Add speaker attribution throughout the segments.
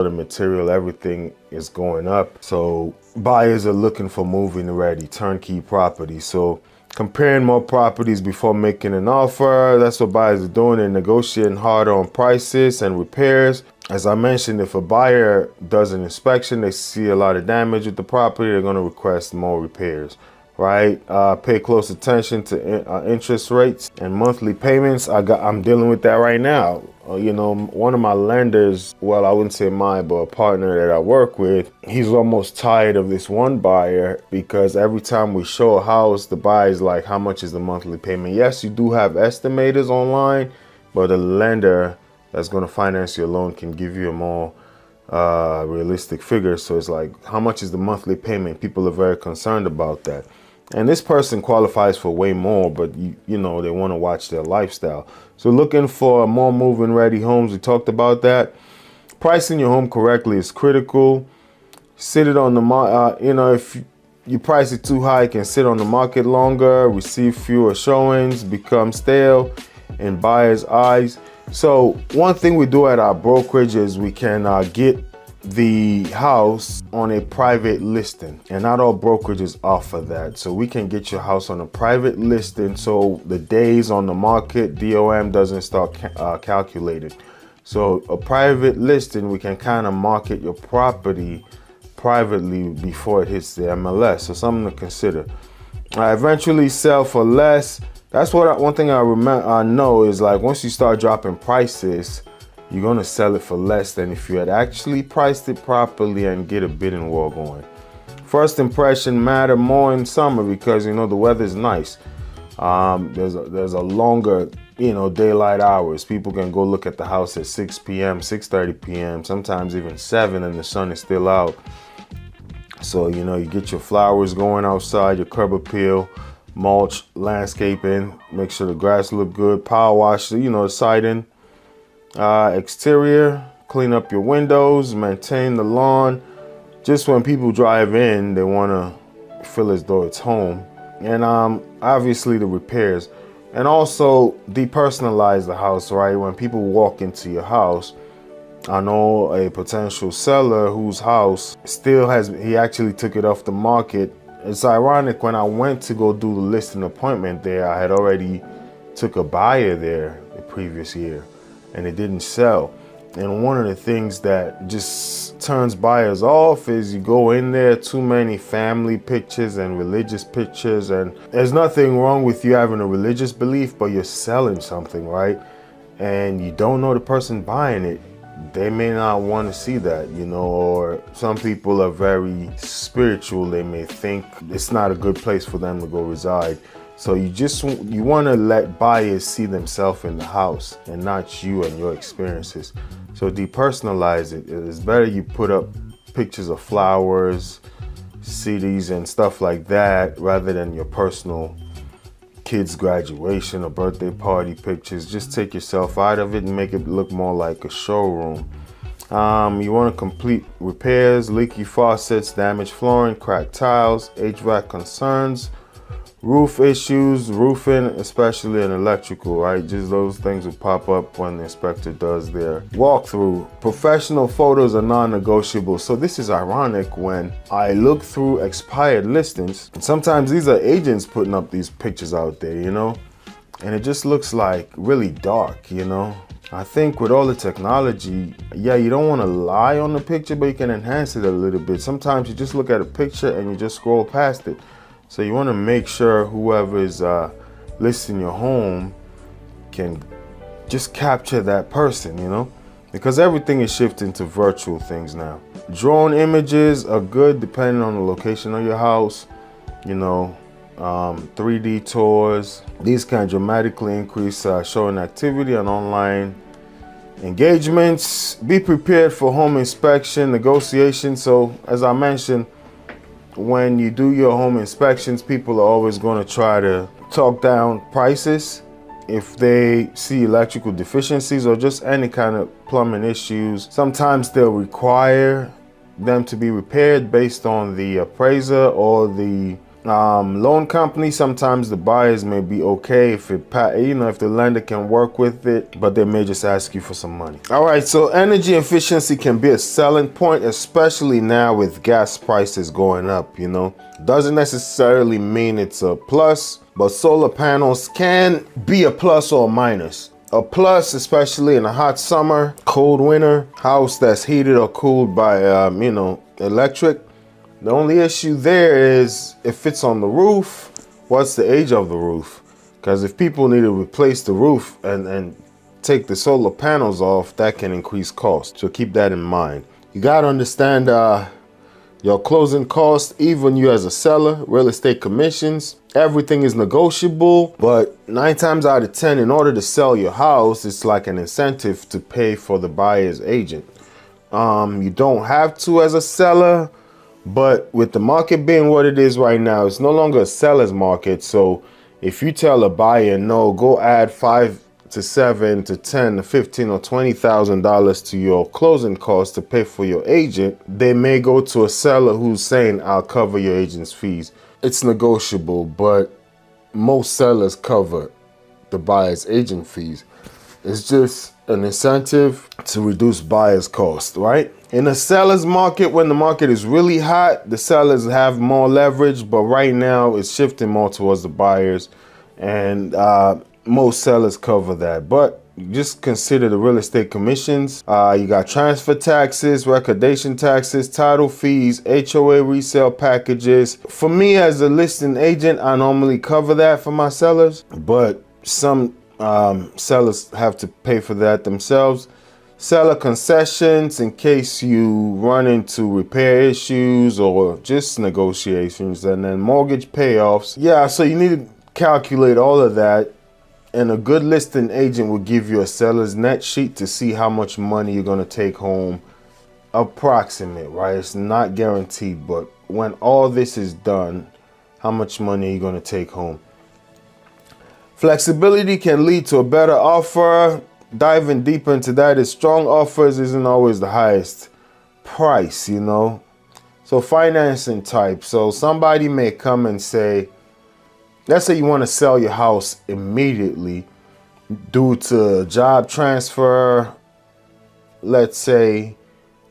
Speaker 1: the material, everything is going up. So buyers are looking for move-in ready, turnkey property. So comparing more properties before making an offer, that's what buyers are doing. They're negotiating harder on prices and repairs. As I mentioned, if a buyer does an inspection, they see a lot of damage with the property, they're going to request more repairs, right? Pay close attention to interest rates and monthly payments. I'm dealing with that right now. You know, one of my lenders, well, I wouldn't say mine, but a partner that I work with, he's almost tired of this one buyer because every time we show a house, the buyer's like, how much is the monthly payment? Yes, you do have estimators online, but a lender that's going to finance your loan can give you a more realistic figure. So it's like, how much is the monthly payment? People are very concerned about that. And this person qualifies for way more, but you know, they want to watch their lifestyle. So looking for more move-in ready homes, we talked about that. Pricing your home correctly is critical. Sit it on the market. You know, if you price it too high, it can sit on the market longer, receive fewer showings, become stale in buyers' eyes. So one thing we do at our brokerage is we can get the house on a private listing, and not all brokerages offer that. So we can get your house on a private listing, so the days on the market, DOM, doesn't start calculated. So a private listing, we can kind of market your property privately before it hits the MLS. So something to consider. Eventually sell for less. That's what one thing I know is, like, once you start dropping prices, you're gonna sell it for less than if you had actually priced it properly and get a bidding war going. First impression matter more in summer because, you know, the weather's nice. There's a longer, you know, daylight hours. People can go look at the house at 6 p.m., 6:30 p.m., sometimes even 7, and the sun is still out. So, you know, you get your flowers going outside, your curb appeal, mulch, landscaping, make sure the grass look good, power wash, you know, siding. Exterior, clean up your windows, maintain the lawn. Just when people drive in, they want to feel as though it's home. And obviously the repairs, and also depersonalize the house, right? When people walk into your house, I know a potential seller whose house he actually took it off the market. It's ironic, when I went to go do the listing appointment there, I had already took a buyer there the previous year, and it didn't sell. And one of the things that just turns buyers off is you go in there, too many family pictures and religious pictures, and there's nothing wrong with you having a religious belief, but you're selling something, right? And you don't know the person buying it. They may not want to see that, you know, or some people are very spiritual. They may think it's not a good place for them to go reside. So you want to let buyers see themselves in the house and not you and your experiences. So depersonalize it. It's better you put up pictures of flowers, CDs and stuff like that, rather than your personal kids' graduation or birthday party pictures. Just take yourself out of it and make it look more like a showroom. You want to complete repairs, leaky faucets, damaged flooring, cracked tiles, HVAC concerns, roof issues, roofing, especially in electrical, right? Just those things will pop up when the inspector does their walkthrough. Professional photos are non-negotiable. So this is ironic when I look through expired listings, and sometimes these are agents putting up these pictures out there, you know, and it just looks like really dark, you know. I think with all the technology, yeah, you don't want to lie on the picture, but you can enhance it a little bit. Sometimes you just look at a picture and you just scroll past it. So you want to make sure whoever is listing your home can just capture that person, you know, because everything is shifting to virtual things now. Drone images are good depending on the location of your house, you know. 3D tours, these can dramatically increase showing activity on online engagements. Be prepared for home inspection, negotiation. So as I mentioned, when you do your home inspections, people are always going to try to talk down prices if they see electrical deficiencies or just any kind of plumbing issues. Sometimes they'll require them to be repaired based on the appraiser or the Loan company, sometimes the buyers may be okay if if the lender can work with it, but they may just ask you for some money. All right, so energy efficiency can be a selling point, especially now with gas prices going up. Doesn't necessarily mean it's a plus, but solar panels can be a plus or a minus. A plus, especially in a hot summer, cold winter, house that's heated or cooled by electric. The only issue there is if it's on the roof, what's the age of the roof? Because if people need to replace the roof and take the solar panels off, that can increase cost. So keep that in mind. You got to understand your closing costs, even you as a seller, real estate commissions, everything is negotiable. But 9 times out of 10, in order to sell your house, it's like an incentive to pay for the buyer's agent. You don't have to as a seller. But with the market being what it is right now, it's no longer a seller's market. So if you tell a buyer, no, go add $5 to $7 to $10 to $15 or $20,000 to your closing costs to pay for your agent, they may go to a seller who's saying, I'll cover your agent's fees. It's negotiable, but most sellers cover the buyer's agent fees. It's just an incentive to reduce buyer's cost, right? In a seller's market, when the market is really hot, the sellers have more leverage, but right now it's shifting more towards the buyers, and most sellers cover that. But just consider the real estate commissions. You got transfer taxes, recordation taxes, title fees, HOA resale packages. For me as a listing agent, I normally cover that for my sellers, but some sellers have to pay for that themselves. Seller concessions in case you run into repair issues or just negotiations, and then mortgage payoffs. Yeah, so you need to calculate all of that, and a good listing agent will give you a seller's net sheet to see how much money you're going to take home. Approximate, right? It's not guaranteed, but when all this is done, how much money are you going to take home? Flexibility can lead to a better offer. Diving deeper into that is strong offers isn't always the highest price, So financing type. So somebody may come and say, let's say you want to sell your house immediately due to a job transfer, let's say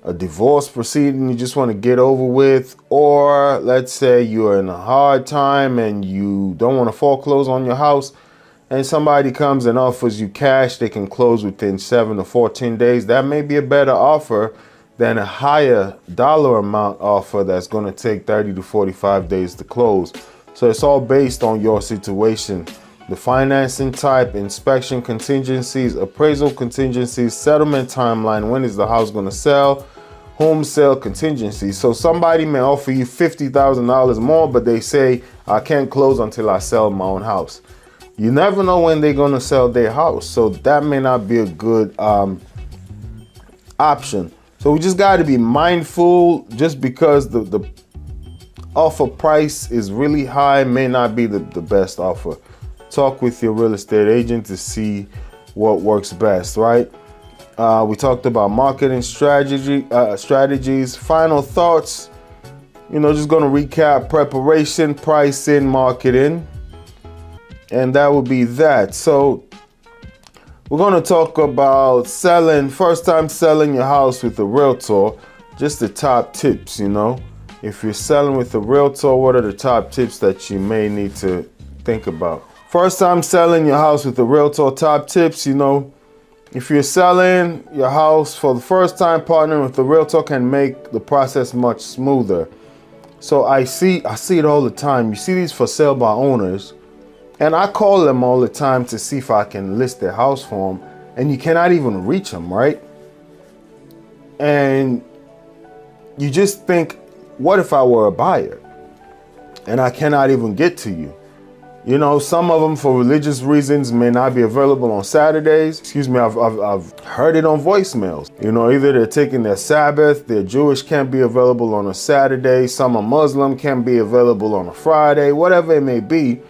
Speaker 1: a divorce proceeding you just want to get over with, or let's say you're in a hard time and you don't want to foreclose on your house, and somebody comes and offers you cash, they can close within 7 to 14 days. That may be a better offer than a higher dollar amount offer that's going to take 30 to 45 days to close. So it's all based on your situation. The financing type, inspection contingencies, appraisal contingencies, settlement timeline, when is the house going to sell, home sale contingencies. So somebody may offer you $50,000 more, but they say, I can't close until I sell my own house. You never know when they're going to sell their house. So that may not be a good option. So we just got to be mindful. Just because the offer price is really high may not be the best offer. Talk with your real estate agent to see what works best, right? We talked about marketing strategies. Final thoughts, just going to recap: preparation, pricing, marketing. And that would be that. So we're going to talk about first time selling your house with a realtor. Just the top tips, If you're selling with a realtor, what are the top tips that you may need to think about? First time selling your house with a realtor, top tips, if you're selling your house for the first time, partnering with a realtor can make the process much smoother. So I see it all the time. You see these for sale by owners, and I call them all the time to see if I can list their house for them, and you cannot even reach them, right? And you just think, what if I were a buyer and I cannot even get to you? Some of them for religious reasons may not be available on Saturdays. I've heard it on voicemails. Either they're taking their Sabbath, they're Jewish, can't be available on a Saturday. Some are Muslim, can't be available on a Friday, whatever it may be.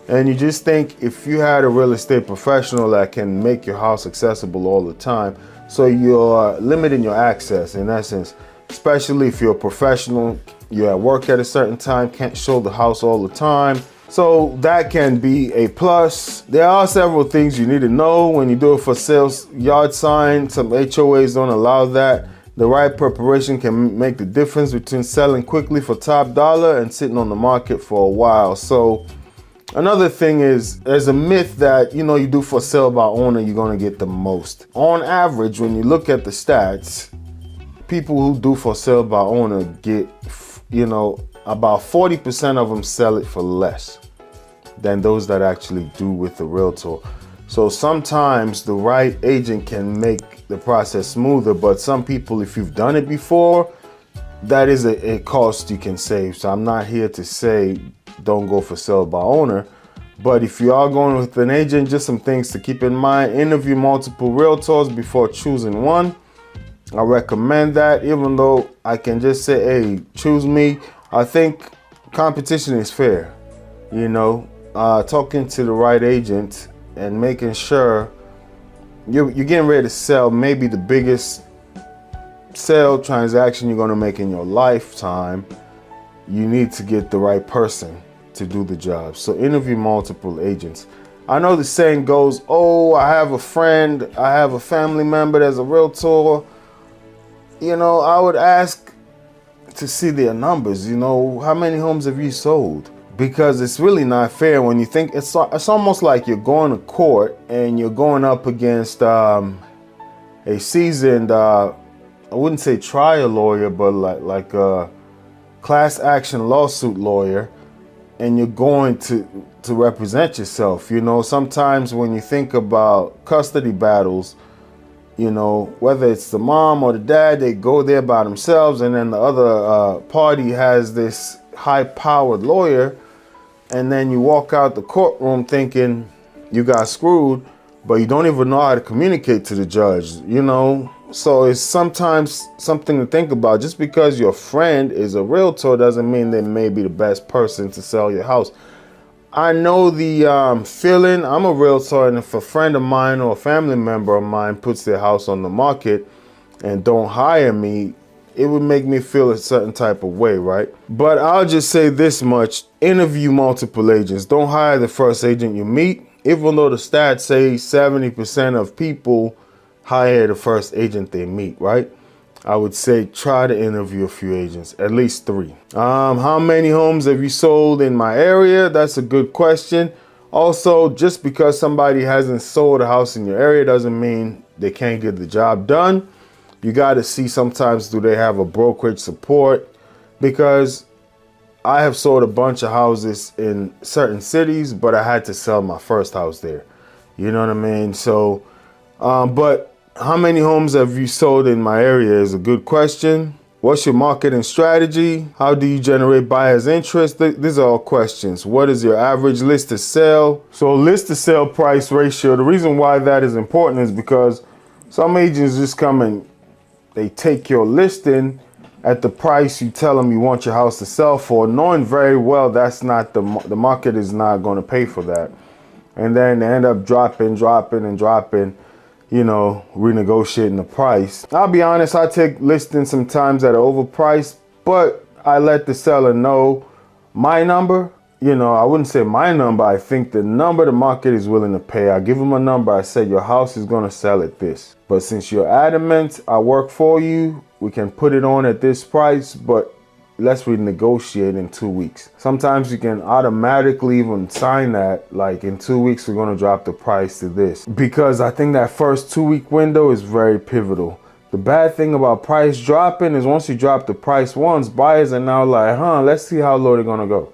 Speaker 1: And you just think if you had a real estate professional that can make your house accessible all the time, so you're limiting your access in essence, especially if you're a professional, you're at work at a certain time, can't show the house all the time. So that can be a plus. There are several things you need to know when you do a for sale yard sign. Some HOAs don't allow that. The right preparation can make the difference between selling quickly for top dollar and sitting on the market for a while. So another thing is, there's a myth that, you do for sale by owner, you're going to get the most. On average, when you look at the stats, people who do for sale by owner get, about 40% of them sell it for less than those that actually do with the realtor. So sometimes the right agent can make the process smoother, but some people, if you've done it before, that is a cost you can save. So I'm not here to say don't go for sale by owner, but if you are going with an agent, just some things to keep in mind. Interview multiple realtors before choosing one. I recommend that, even though I can just say, hey, choose me. I think competition is fair, talking to the right agent and making sure you're getting ready to sell maybe the biggest sale transaction you're going to make in your lifetime. You need to get the right person to do the job. So interview multiple agents. I know the saying goes, oh, I have a friend, I have a family member that's a realtor. I would ask to see their numbers. How many homes have you sold? Because it's really not fair when you think it's almost like you're going to court and you're going up against a seasoned, I wouldn't say trial lawyer, but like a class action lawsuit lawyer, and you're going to represent yourself. Sometimes when you think about custody battles, whether it's the mom or the dad, they go there by themselves, and then the other party has this high-powered lawyer, and then you walk out the courtroom thinking you got screwed, but you don't even know how to communicate to the judge, So it's sometimes something to think about. Just because your friend is a realtor doesn't mean they may be the best person to sell your house. I know the feeling. I'm a realtor, and if a friend of mine or a family member of mine puts their house on the market and don't hire me, it would make me feel a certain type of way, right? But I'll just say this much. Interview multiple agents. Don't hire the first agent you meet. Even though the stats say 70% of people hire the first agent they meet, right? I would say try to interview a few agents, at least 3. How many homes have you sold in my area? That's a good question. Also, just because somebody hasn't sold a house in your area doesn't mean they can't get the job done. You got to see sometimes, do they have a brokerage support? Because I have sold a bunch of houses in certain cities, but I had to sell my first house there. You know what I mean? So, but how many homes have you sold in my area is a good question. What's your marketing strategy? How do you generate buyers' interest? These are all questions. What is your average list to sell? So list to sell price ratio. The reason why that is important is because some agents just come and they take your listing at the price you tell them you want your house to sell for, knowing very well that's not the market is not going to pay for that. And then they end up dropping, renegotiating the price. I'll be honest, I take listings sometimes that are overpriced, but I let the seller know my number. I wouldn't say my number. I think the number the market is willing to pay. I give them a number. I say your house is going to sell at this. But since you're adamant, I work for you. We can put it on at this price, but let's renegotiate in 2 weeks. Sometimes you can automatically even sign that, like in 2 weeks, we're going to drop the price to this. Because I think that first 2-week window is very pivotal. The bad thing about price dropping is once you drop the price once, buyers are now like, let's see how low they're going to go.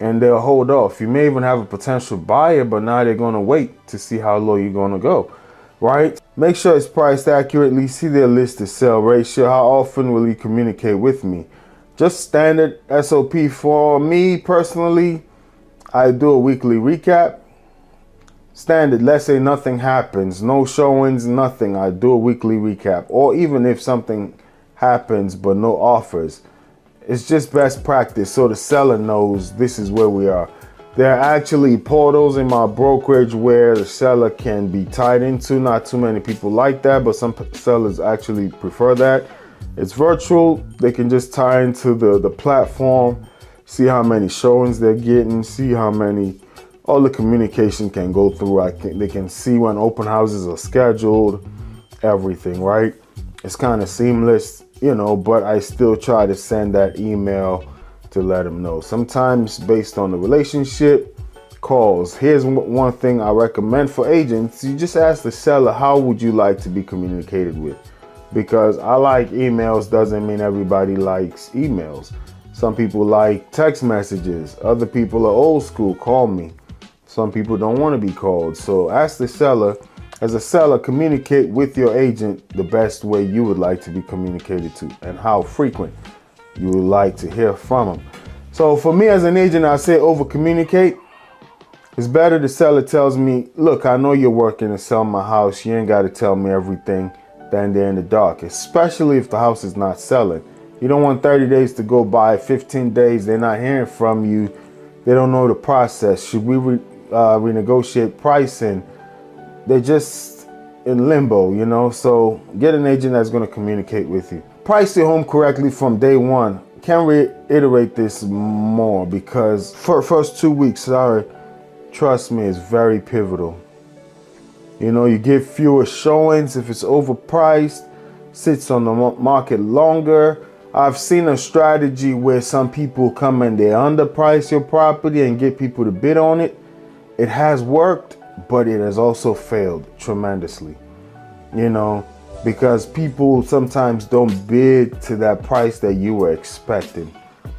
Speaker 1: And they'll hold off. You may even have a potential buyer, but now they're going to wait to see how low you're going to go, right? Make sure it's priced accurately. See their list to sell ratio. How often will you communicate with me? Just standard SOP for me personally. I do a weekly recap. Standard, let's say nothing happens, no showings, nothing. I do a weekly recap. Or even if something happens but no offers, it's just best practice so the seller knows this is where we are. There are actually portals in my brokerage where the seller can be tied into. Not too many people like that, but some sellers actually prefer that. It's virtual. They can just tie into the platform, see how many showings they're getting, see how many, all the communication can go through. They can see when open houses are scheduled, everything, right? It's kind of seamless, you know, but I still try to send that email to let them know. Sometimes based on the relationship, calls. Here's one thing I recommend for agents. You just ask the seller, how would you like to be communicated with? Because I like emails doesn't mean everybody likes emails. Some people like text messages. Other people are old school, call me. Some people don't want to be called. So ask the seller. As a seller, communicate with your agent the best way you would like to be communicated to and how frequent you would like to hear from them. So for me as an agent, I say over communicate. It's better the seller tells me, look, I know you're working to sell my house. You ain't got to tell me everything, than they're in the dark, especially if the house is not selling. You don't want 30 days to go by, 15 days, they're not hearing from you. They don't know the process. Should we renegotiate pricing? They're just in limbo, you know? So get an agent that's going to communicate with you. Price your home correctly from day one. Can't reiterate this more because for first 2 weeks, trust me, it's very pivotal. You know, you get fewer showings if it's overpriced, sits on the market longer. I've seen a strategy where some people come and they underprice your property and get people to bid on it. It has worked, but it has also failed tremendously, you know, because people sometimes don't bid to that price that you were expecting,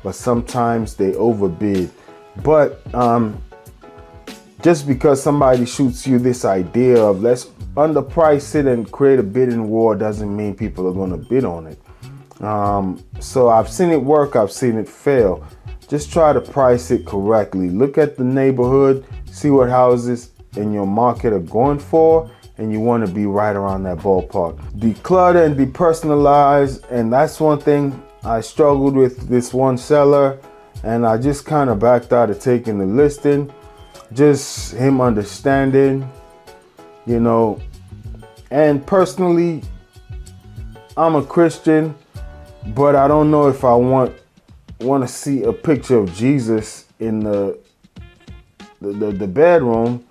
Speaker 1: but sometimes they overbid. But just because somebody shoots you this idea of let's underprice it and create a bidding war doesn't mean people are going to bid on it. So I've seen it work, I've seen it fail. Just try to price it correctly. Look at the neighborhood, see what houses in your market are going for, and you want to be right around that ballpark. Declutter and depersonalize, and that's one thing I struggled with this one seller, and I just kind of backed out of taking the listing. Just him understanding, you know, and personally, I'm a Christian, but I don't know if I want to see a picture of Jesus in the bedroom,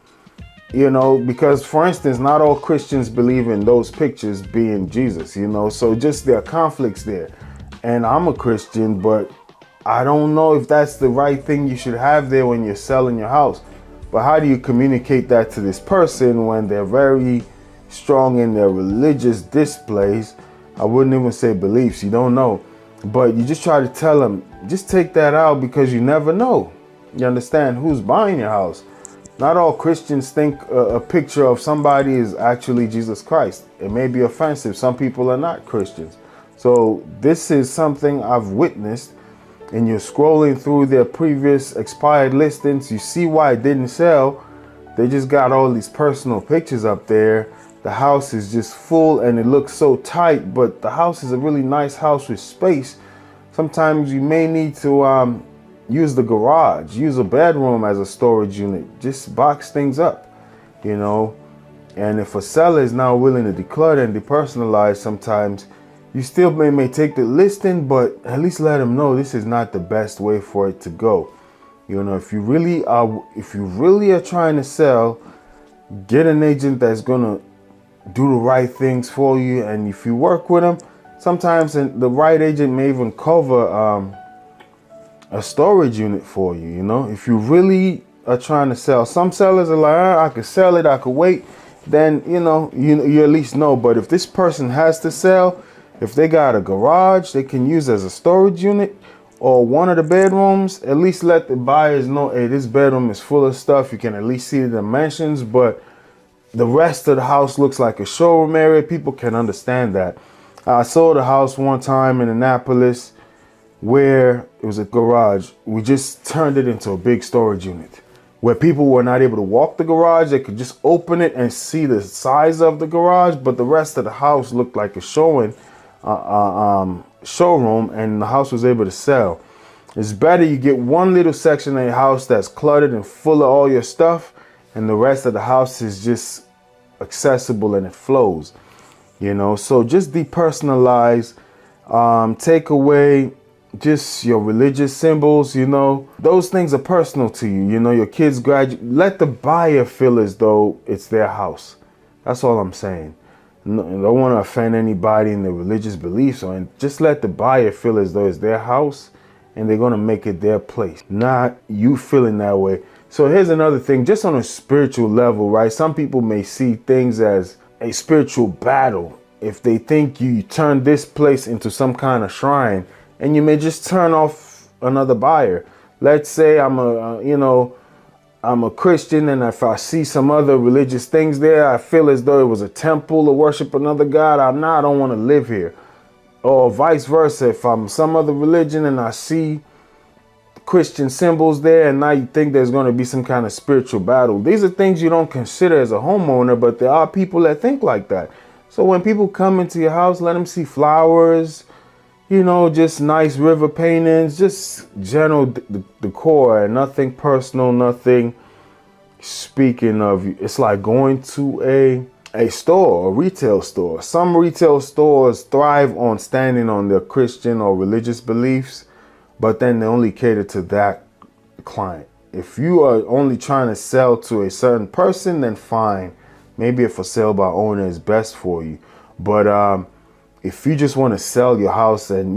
Speaker 1: you know, because for instance, not all Christians believe in those pictures being Jesus, you know, so just there are conflicts there. And I'm a Christian, but I don't know if that's the right thing you should have there when you're selling your house. But how do you communicate that to this person when they're very strong in their religious displays? I wouldn't even say beliefs, you don't know. But you just try to tell them, just take that out because you never know. You understand who's buying your house. Not all Christians think a picture of somebody is actually Jesus Christ. It may be offensive. Some people are not Christians. So this is something I've witnessed. And you're scrolling through their previous expired listings, you see why it didn't sell. They just got all these personal pictures up there. The house is just full and it looks so tight, but the house is a really nice house with space. Sometimes you may need to use the garage, use a bedroom as a storage unit, just box things up, you know. And if a seller is now willing to declutter and depersonalize, sometimes you still may take the listing, but at least let them know this is not the best way for it to go. You know, if you really are trying to sell, get an agent that's gonna do the right things for you. And if you work with them, sometimes the right agent may even cover a storage unit for you. You know, if you really are trying to sell, some sellers are like, I could sell it, I could wait. Then you know, you at least know. But if this person has to sell, if they got a garage they can use as a storage unit or one of the bedrooms, at least let the buyers know, hey, this bedroom is full of stuff. You can at least see the dimensions, but the rest of the house looks like a showroom area. People can understand that. I sold a house one time in Annapolis where it was a garage. We just turned it into a big storage unit where people were not able to walk the garage. They could just open it and see the size of the garage, but the rest of the house looked like a showroom, and the house was able to sell. It's better you get one little section of your house that's cluttered and full of all your stuff, and the rest of the house is just accessible and it flows, you know. So just depersonalize. Take away just your religious symbols, those things are personal to you. Your kids graduate. Let the buyer feel as though it's their house. That's all I'm saying. No, I don't want to offend anybody in their religious beliefs, just let the buyer feel as though it's their house and they're going to make it their place, not you feeling that way. So here's another thing, just on a spiritual level, right? Some people may see things as a spiritual battle if they think you turn this place into some kind of shrine, and you may just turn off another buyer. Let's say I'm a Christian, and if I see some other religious things there, I feel as though it was a temple to worship another God. I don't want to live here. Or vice versa, if I'm some other religion and I see Christian symbols there, and now you think there's going to be some kind of spiritual battle. These are things you don't consider as a homeowner, but there are people that think like that. So when people come into your house, let them see flowers, just nice river paintings, just general decor, and nothing personal, nothing speaking of you. It's like going to a store, a retail store. Some retail stores thrive on standing on their Christian or religious beliefs, but then they only cater to that client. If you are only trying to sell to a certain person, then fine. Maybe a for sale by owner is best for you. But if you just want to sell your house and,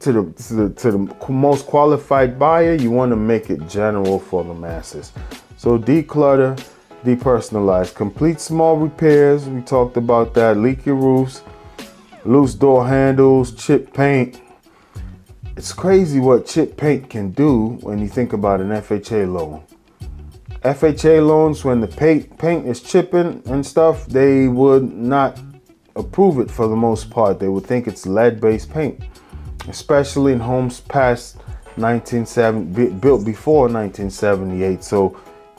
Speaker 1: to the most qualified buyer, you want to make it general for the masses. So declutter, depersonalize, complete small repairs. We talked about that. Leaky roofs, loose door handles, chip paint. It's crazy what chip paint can do when you think about an FHA loan. FHA loans, when the paint is chipping and stuff, they would not approve it for the most part. They would think it's lead-based paint, especially in homes past 1970, built before 1978. So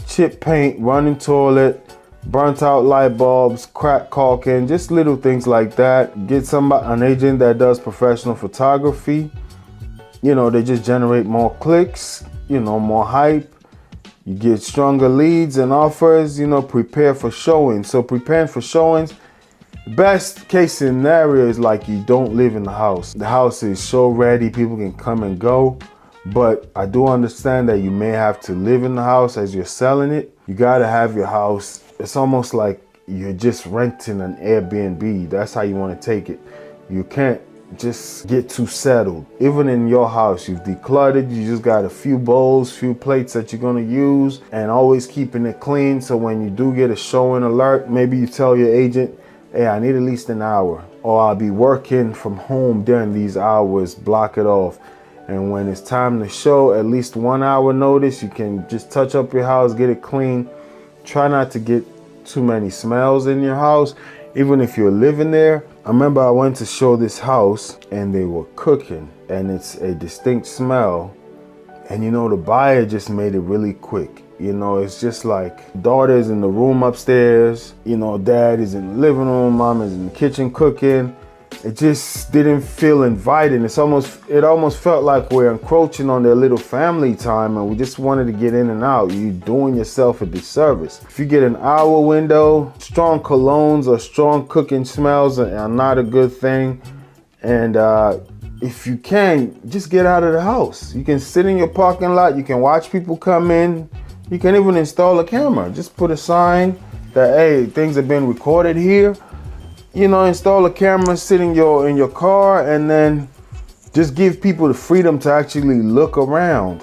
Speaker 1: chip paint, running toilet, burnt out light bulbs, cracked caulking, just little things like that. Get an agent that does professional photography. They just generate more clicks, more hype. You get stronger leads and offers, prepare for showings. So preparing for showings, best case scenario is like you don't live in the house. The house is show ready, people can come and go. But I do understand that you may have to live in the house as you're selling it. You gotta have your house. It's almost like you're just renting an Airbnb. That's how you wanna take it. You can't just get too settled. Even in your house, you've decluttered, you just got a few bowls, few plates that you're gonna use, and always keeping it clean. So when you do get a showing alert, maybe you tell your agent, hey, I need at least an hour, or I'll be working from home during these hours, block it off. And when it's time to show, at least 1 hour notice, you can just touch up your house, get it clean. Try not to get too many smells in your house, even if you're living there. I remember I went to show this house and they were cooking, and it's a distinct smell. And the buyer just made it really quick. It's just like daughter's in the room upstairs, dad is in the living room, mom is in the kitchen cooking. It just didn't feel inviting. It almost felt like we're encroaching on their little family time, and we just wanted to get in and out. You're doing yourself a disservice. If you get an hour window, strong colognes or strong cooking smells are not a good thing. And if you can, just get out of the house. You can sit in your parking lot. You can watch people come in. You can even install a camera. Just put a sign that, hey, things have been recorded here. Install a camera, sit in your car, and then just give people the freedom to actually look around.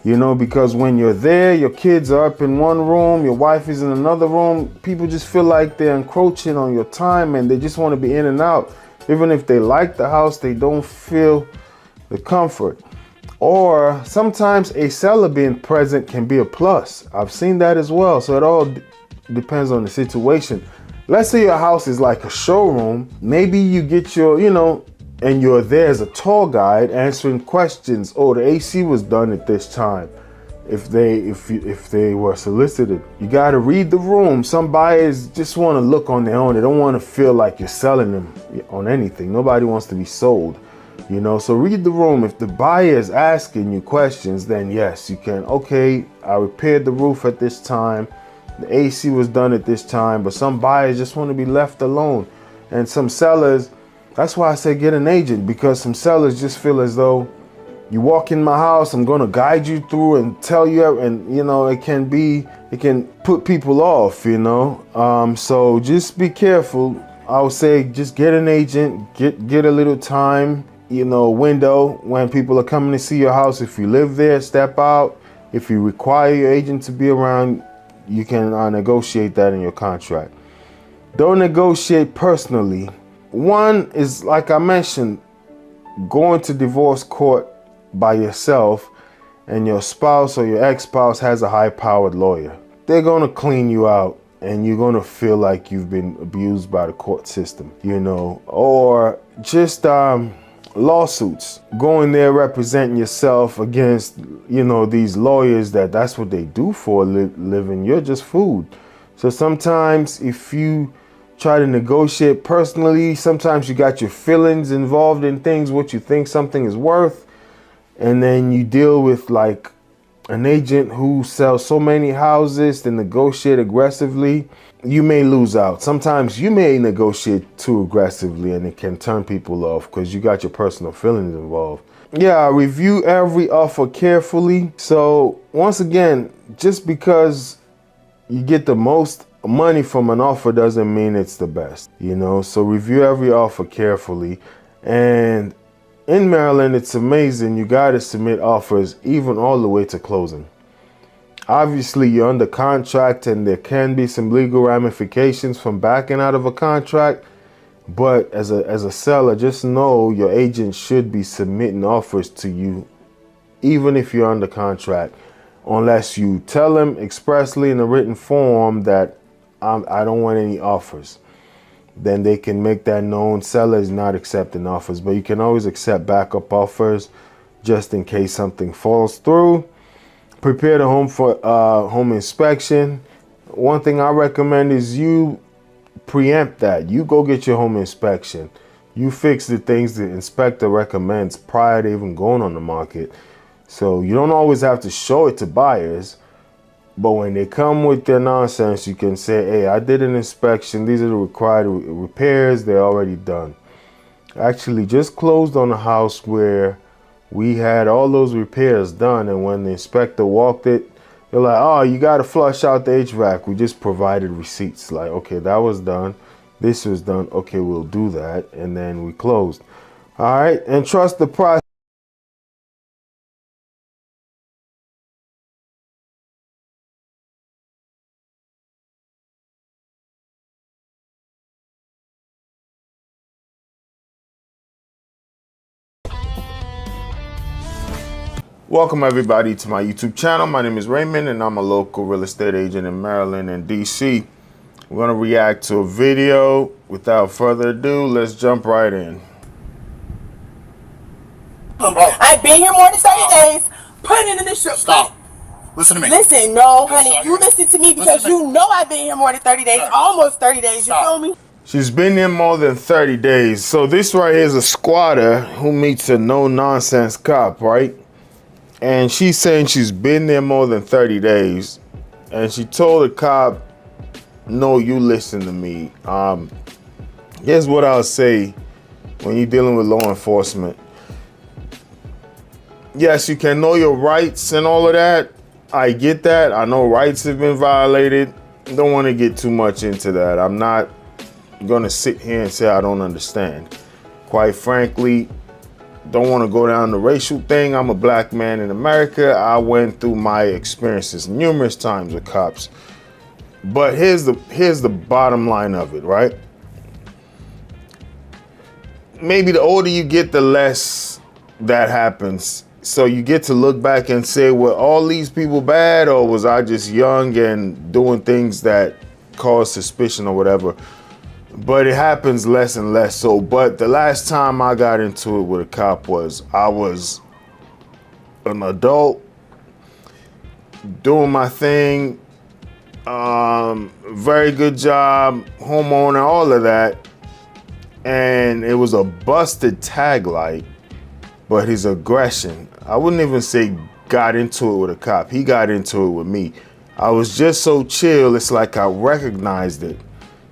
Speaker 1: Because when you're there, your kids are up in one room, your wife is in another room. People just feel like they're encroaching on your time, and they just want to be in and out. Even if they like the house, they don't feel the comfort. Or sometimes a seller being present can be a plus. I've seen that as well. So it all depends on the situation. Let's say your house is like a showroom. Maybe you get and you're there as a tour guide answering questions. Oh, the AC was done at this time. If they were solicited, you got to read the room. Some buyers just want to look on their own. They don't want to feel like you're selling them on anything. Nobody wants to be sold, so read the room. If the buyer is asking you questions, then yes, you can. Okay, I repaired the roof at this time. The AC was done at this time. But some buyers just want to be left alone. And some sellers, That's why I say get an agent, because some sellers just feel as though you walk in my house, I'm going to guide you through and tell you, and it can put people off, so just be careful. I would say just get an agent, get a little time, window when people are coming to see your house. If you live there, step out. If you require your agent to be around, you can negotiate that in your contract. Don't negotiate personally. One is, like I mentioned, going to divorce court by yourself, and your spouse or your ex-spouse has a high-powered lawyer. They're going to clean you out, and you're going to feel like you've been abused by the court system, or just lawsuits, going there representing yourself against, these lawyers that's what they do for a living. You're just food. So sometimes if you try to negotiate personally, sometimes you got your feelings involved in things, what you think something is worth, and then you deal with like an agent who sells so many houses to negotiate aggressively. You may lose out. Sometimes you may negotiate too aggressively, and it can turn people off because you got your personal feelings involved. Yeah, review every offer carefully. So once again, just because you get the most money from an offer doesn't mean it's the best, so review every offer carefully. And in Maryland, it's amazing, you got to submit offers even all the way to closing. Obviously, you're under contract and there can be some legal ramifications from backing out of a contract, but as a seller, just know your agent should be submitting offers to you even if you're under contract, unless you tell them expressly in a written form that I don't want any offers. Then they can make that known. Seller is not accepting offers, but you can always accept backup offers just in case something falls through. Prepare the home for home inspection. One thing I recommend is you preempt that. You go get your home inspection. You fix the things the inspector recommends prior to even going on the market. So you don't always have to show it to buyers, but when they come with their nonsense, you can say, hey, I did an inspection. These are the required repairs. They're already done. Actually, just closed on a house where we had all those repairs done. And when the inspector walked it, they're like, oh, you got to flush out the HVAC. We just provided receipts. Like, okay, that was done. This was done. Okay, we'll do that. And then we closed. All right. And trust the process. Welcome everybody to my YouTube channel. My name is Raymond and I'm a local real estate agent in Maryland and DC. We're going to react to a video. Without further ado, let's jump right in.
Speaker 2: I've been here more than 30 days. Put it in the show.
Speaker 3: Stop. Listen to me.
Speaker 2: Listen, no, honey. You listen to me because you know I've been here more than 30 days. Almost 30 days. You feel me?
Speaker 1: She's been here more than 30 days. So this right here is a squatter who meets a no-nonsense cop, right? And she's saying she's been there more than 30 days. And she told the cop, no, you listen to me. Here's what I'll say when you're dealing with law enforcement. Yes, you can know your rights and all of that. I get that. I know rights have been violated. Don't want to get too much into that. I'm not going to sit here and say I don't understand. Quite frankly, don't want to go down the racial thing. I'm a black man in America. I went through my experiences numerous times with cops. But here's the bottom line of it, right? Maybe the older you get, the less that happens. So you get to look back and say, were all these people bad, or was I just young and doing things that cause suspicion or whatever? But it happens less and less so. But the last time I got into it with a cop I was an adult, doing my thing, very good job, homeowner, all of that. And it was a busted tag light, but his aggression, I wouldn't even say got into it with a cop. He got into it with me. I was just so chill, it's like I recognized it.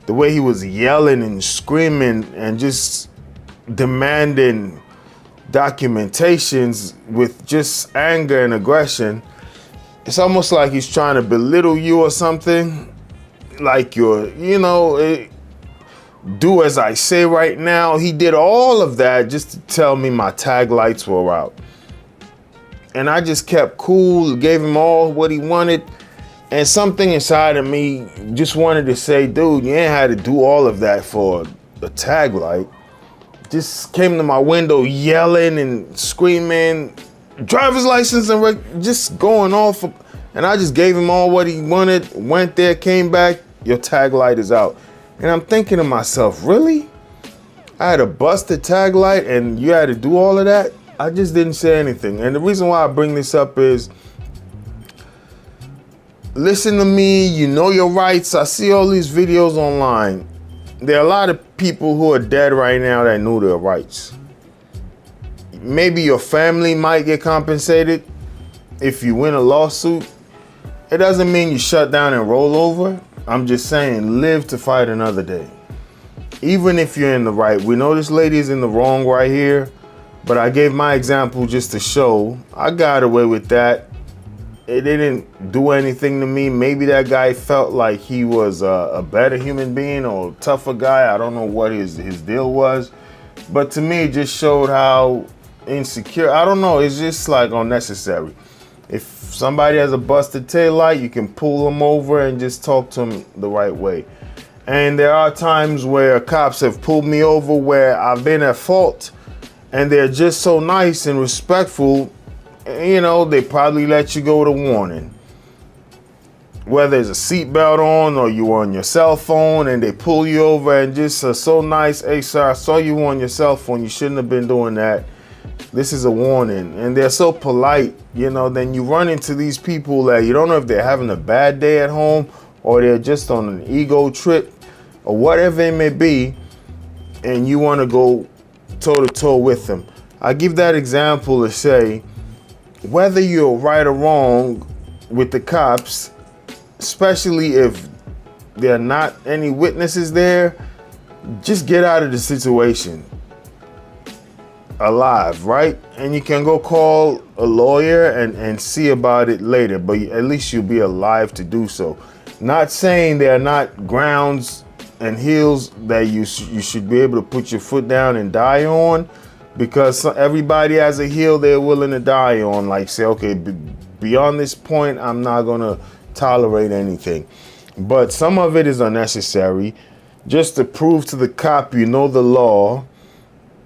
Speaker 1: The way he was yelling and screaming and just demanding documentations with just anger and aggression. It's almost like he's trying to belittle you or something. Like do as I say right now. He did all of that just to tell me my tag lights were out. And I just kept cool, gave him all what he wanted. And something inside of me just wanted to say, dude, you ain't had to do all of that for a tag light. Just came to my window yelling and screaming, driver's license, and just going off. And I just gave him all what he wanted, went there, came back, your tag light is out. And I'm thinking to myself, really? I had a busted tag light and you had to do all of that? I just didn't say anything. And the reason why I bring this up is, listen to me, you know your rights. I see all these videos online. There are a lot of people who are dead right now that knew their rights. Maybe your family might get compensated if you win a lawsuit. It doesn't mean you shut down and roll over. I'm just saying, live to fight another day. Even if you're in the right. We know this lady is in the wrong right here, but I gave my example just to show I got away with that. It didn't do anything to me. Maybe that guy felt like he was a better human being or a tougher guy. I don't know what his deal was. But to me, it just showed how insecure. I don't know. It's just like unnecessary. If somebody has a busted taillight, you can pull them over and just talk to them the right way. And there are times where cops have pulled me over where I've been at fault and they're just so nice and respectful. You know, they probably let you go with a warning. Whether it's a seatbelt on or you on your cell phone and they pull you over and just are so nice. Hey, sir, I saw you on your cell phone. You shouldn't have been doing that. This is a warning. And they're so polite, then you run into these people that you don't know if they're having a bad day at home or they're just on an ego trip or whatever it may be. And you want to go toe to toe with them. I give that example to say, whether you're right or wrong with the cops, especially if there are not any witnesses there, just get out of the situation alive, right? And you can go call a lawyer and see about it later, but at least you'll be alive to do so. Not saying there are not grounds and hills that you should be able to put your foot down and die on, because everybody has a hill they're willing to die on. Like say, okay, beyond this point, I'm not gonna tolerate anything. But some of it is unnecessary, just to prove to the cop you know the law.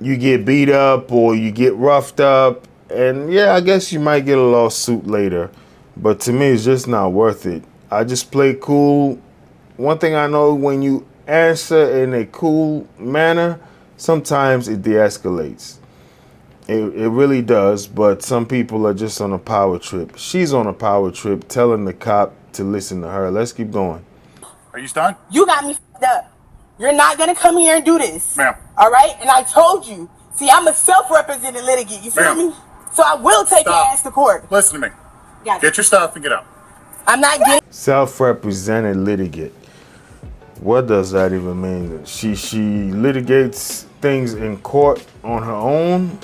Speaker 1: You get beat up or you get roughed up, and yeah, I guess you might get a lawsuit later. But to me, it's just not worth it. I just play cool. One thing I know, when you answer in a cool manner, sometimes it de-escalates. It really does, but some people are just on a power trip. She's on a power trip, telling the cop to listen to her. Let's keep going.
Speaker 3: Are you stunned?
Speaker 2: You got me f***ed up. You're not going to come here and do this.
Speaker 3: Ma'am.
Speaker 2: All right? And I told you. See, I'm a self-represented litigant. You feel me? So I will take your ass to court.
Speaker 3: Listen to me. Get your stuff and get out.
Speaker 2: I'm not getting...
Speaker 1: Self-represented litigant. What does that even mean? She litigates things in court on her own.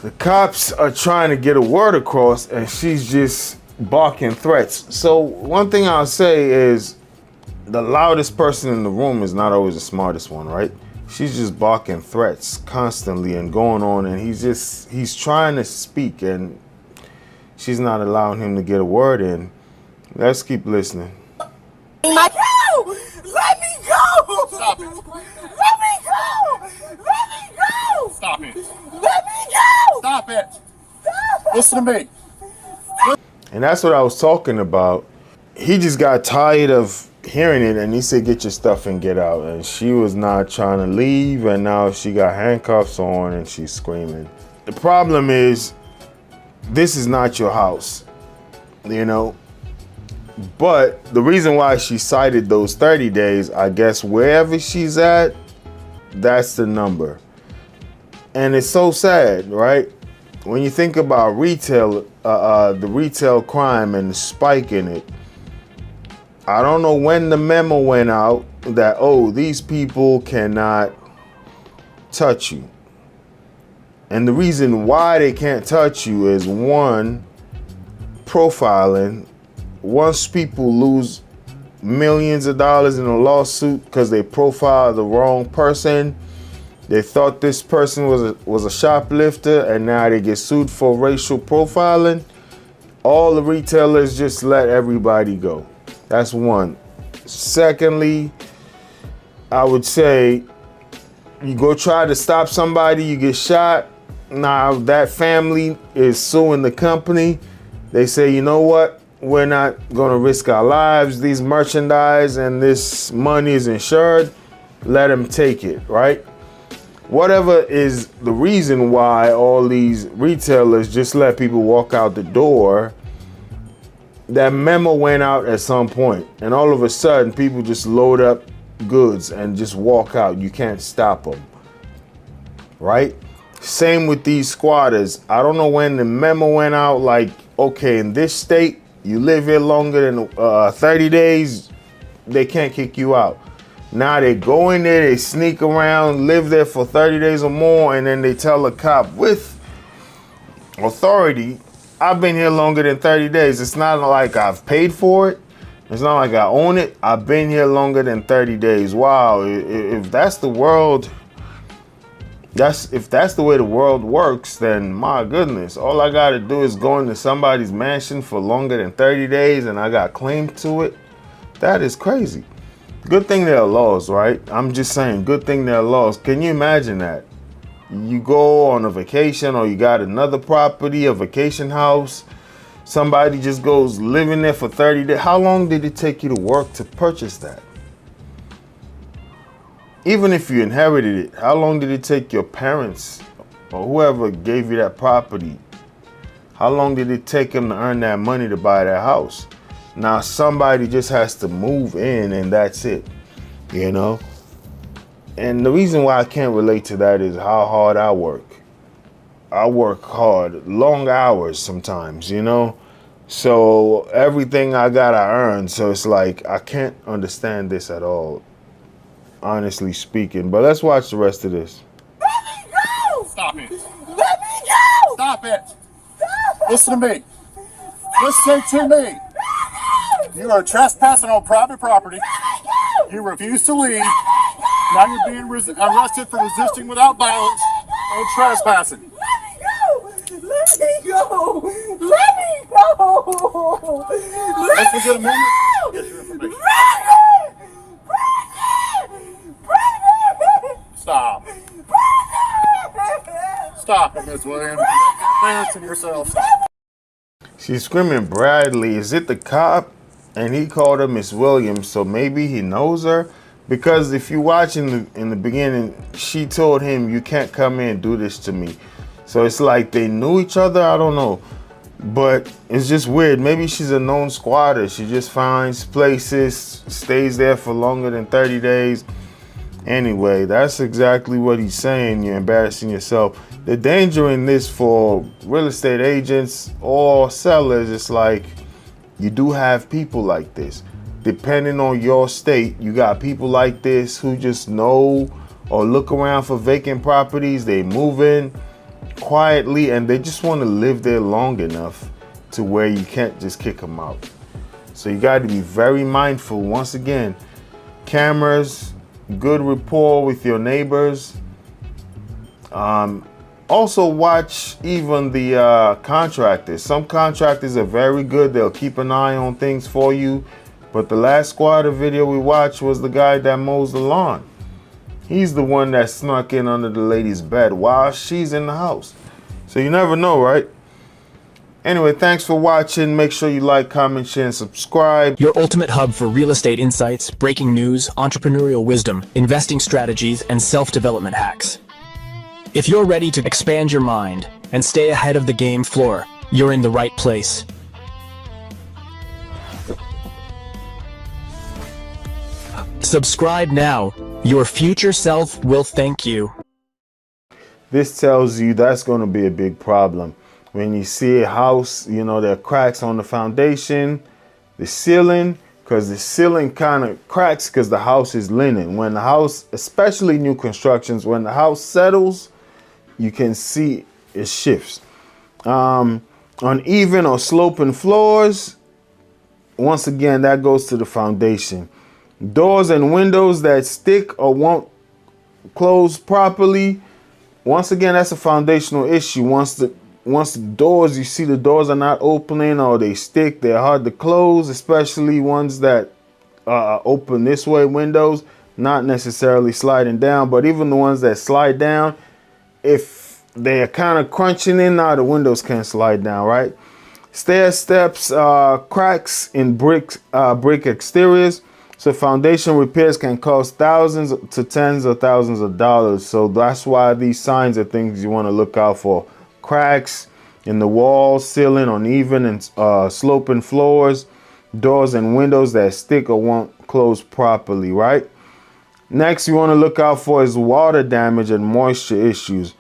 Speaker 1: The cops are trying to get a word across and she's just barking threats. So one thing I'll say is, the loudest person in the room is not always the smartest one, right? She's just barking threats constantly and going on, and he's trying to speak and she's not allowing him to get a word in. Let's keep listening.
Speaker 2: Let me go! Let me go!
Speaker 3: Stop it.
Speaker 2: Let me go! Let me go!
Speaker 3: Stop it.
Speaker 2: Let me go!
Speaker 3: Stop it. Listen to me.
Speaker 1: And that's what I was talking about. He just got tired of hearing it and he said, get your stuff and get out. And she was not trying to leave, and now she got handcuffs on and she's screaming. The problem is, this is not your house, But the reason why she cited those 30 days, I guess wherever she's at, that's the number. And it's so sad, right? When you think about retail, the retail crime and the spike in it, I don't know when the memo went out that, oh, these people cannot touch you. And the reason why they can't touch you is, one, profiling. Once people lose millions of dollars in a lawsuit because they profiled the wrong person, they thought this person was a shoplifter, and now they get sued for racial profiling. All the retailers just let everybody go. That's one. Secondly, I would say you go try to stop somebody, you get shot. Now that family is suing the company. They say, you know what? We're not going to risk our lives. These merchandise and this money is insured. Let them take it, right? Whatever is the reason why all these retailers just let people walk out the door, that memo went out at some point, and all of a sudden people just load up goods and just walk out. You can't stop them, right? Same with these squatters. I don't know when the memo went out, like, okay, in this state, you live here longer than 30 days, they can't kick you out. Now they go in there, they sneak around, live there for 30 days or more, and then they tell the cop with authority, I've been here longer than 30 days. It's not like I've paid for it. It's not like I own it. I've been here longer than 30 days. Wow, if that's the world, if that's the way the world works, then my goodness, all I gotta do is go into somebody's mansion for longer than 30 days and I got claim to it. That is crazy. Good thing there are laws, right? I'm just saying, good thing there are laws. Can you imagine that? You go on a vacation, or you got another property, a vacation house, somebody just goes living there for 30 days. How long did it take you to work to purchase that? Even if you inherited it, how long did it take your parents or whoever gave you that property? How long did it take them to earn that money to buy that house? Now somebody just has to move in and that's it, you know? And the reason why I can't relate to that is how hard I work. I work hard, long hours sometimes, you know? So everything I got, I earn. So it's like, I can't understand this at all, honestly speaking. But let's watch the rest of this.
Speaker 2: Let me go!
Speaker 3: Stop it.
Speaker 2: Let me go!
Speaker 3: Stop it. Listen to me. Listen to me. You are trespassing on private property. You refuse to leave. Now you're being arrested for resisting without violence and trespassing.
Speaker 2: Let me go! Let me go!
Speaker 3: Let's get a moment. Get your information. Stop. Stop it, Miss Williams. You're embarrassing yourself.
Speaker 1: She's screaming, Bradley, is it the cop? And he called her Miss Williams, so maybe he knows her. Because if you watch in the beginning, she told him, you can't come in and do this to me. So it's like they knew each other, I don't know. But it's just weird. Maybe she's a known squatter. She just finds places, stays there for longer than 30 days. Anyway, that's exactly what he's saying. You're embarrassing yourself. The danger in this for real estate agents or sellers is like, you do have people like this. Depending on your state, you got people like this who just know or look around for vacant properties. They move in quietly and they just want to live there long enough to where you can't just kick them out. So you got to be very mindful. Once again, cameras, good rapport with your neighbors. Also watch even the contractors. Some contractors are very good. They'll keep an eye on things for you. But the last squatter video we watched was the guy that mows the lawn. He's the one that snuck in under the lady's bed while she's in the house. So you never know, right? Anyway, thanks for watching. Make sure you like, comment, share, and subscribe.
Speaker 4: Your ultimate hub for real estate insights, breaking news, entrepreneurial wisdom, investing strategies, and self-development hacks. If you're ready to expand your mind and stay ahead of the game floor, you're in the right place. Subscribe now. Your future self will thank you.
Speaker 1: This tells you that's going to be a big problem. When you see a house, you know, there are cracks on the foundation, the ceiling, because the ceiling kind of cracks because the house is linen. When the house, especially new constructions, when the house settles, you can see it shifts. Uneven or sloping floors, once again, that goes to the foundation. Doors and windows that stick or won't close properly, once again, that's a foundational issue. Once the doors, you see the doors are not opening or they stick, they're hard to close, especially ones that open this way, windows, not necessarily sliding down, but even the ones that slide down, if they're kind of crunching in, now the windows can't slide down, right? Stair steps, cracks in brick exteriors. So foundation repairs can cost thousands to tens of thousands of dollars. So that's why these signs are things you want to look out for. Cracks in the walls, ceiling, uneven and sloping floors, doors and windows that stick or won't close properly, right? Next, you want to look out for is water damage and moisture issues.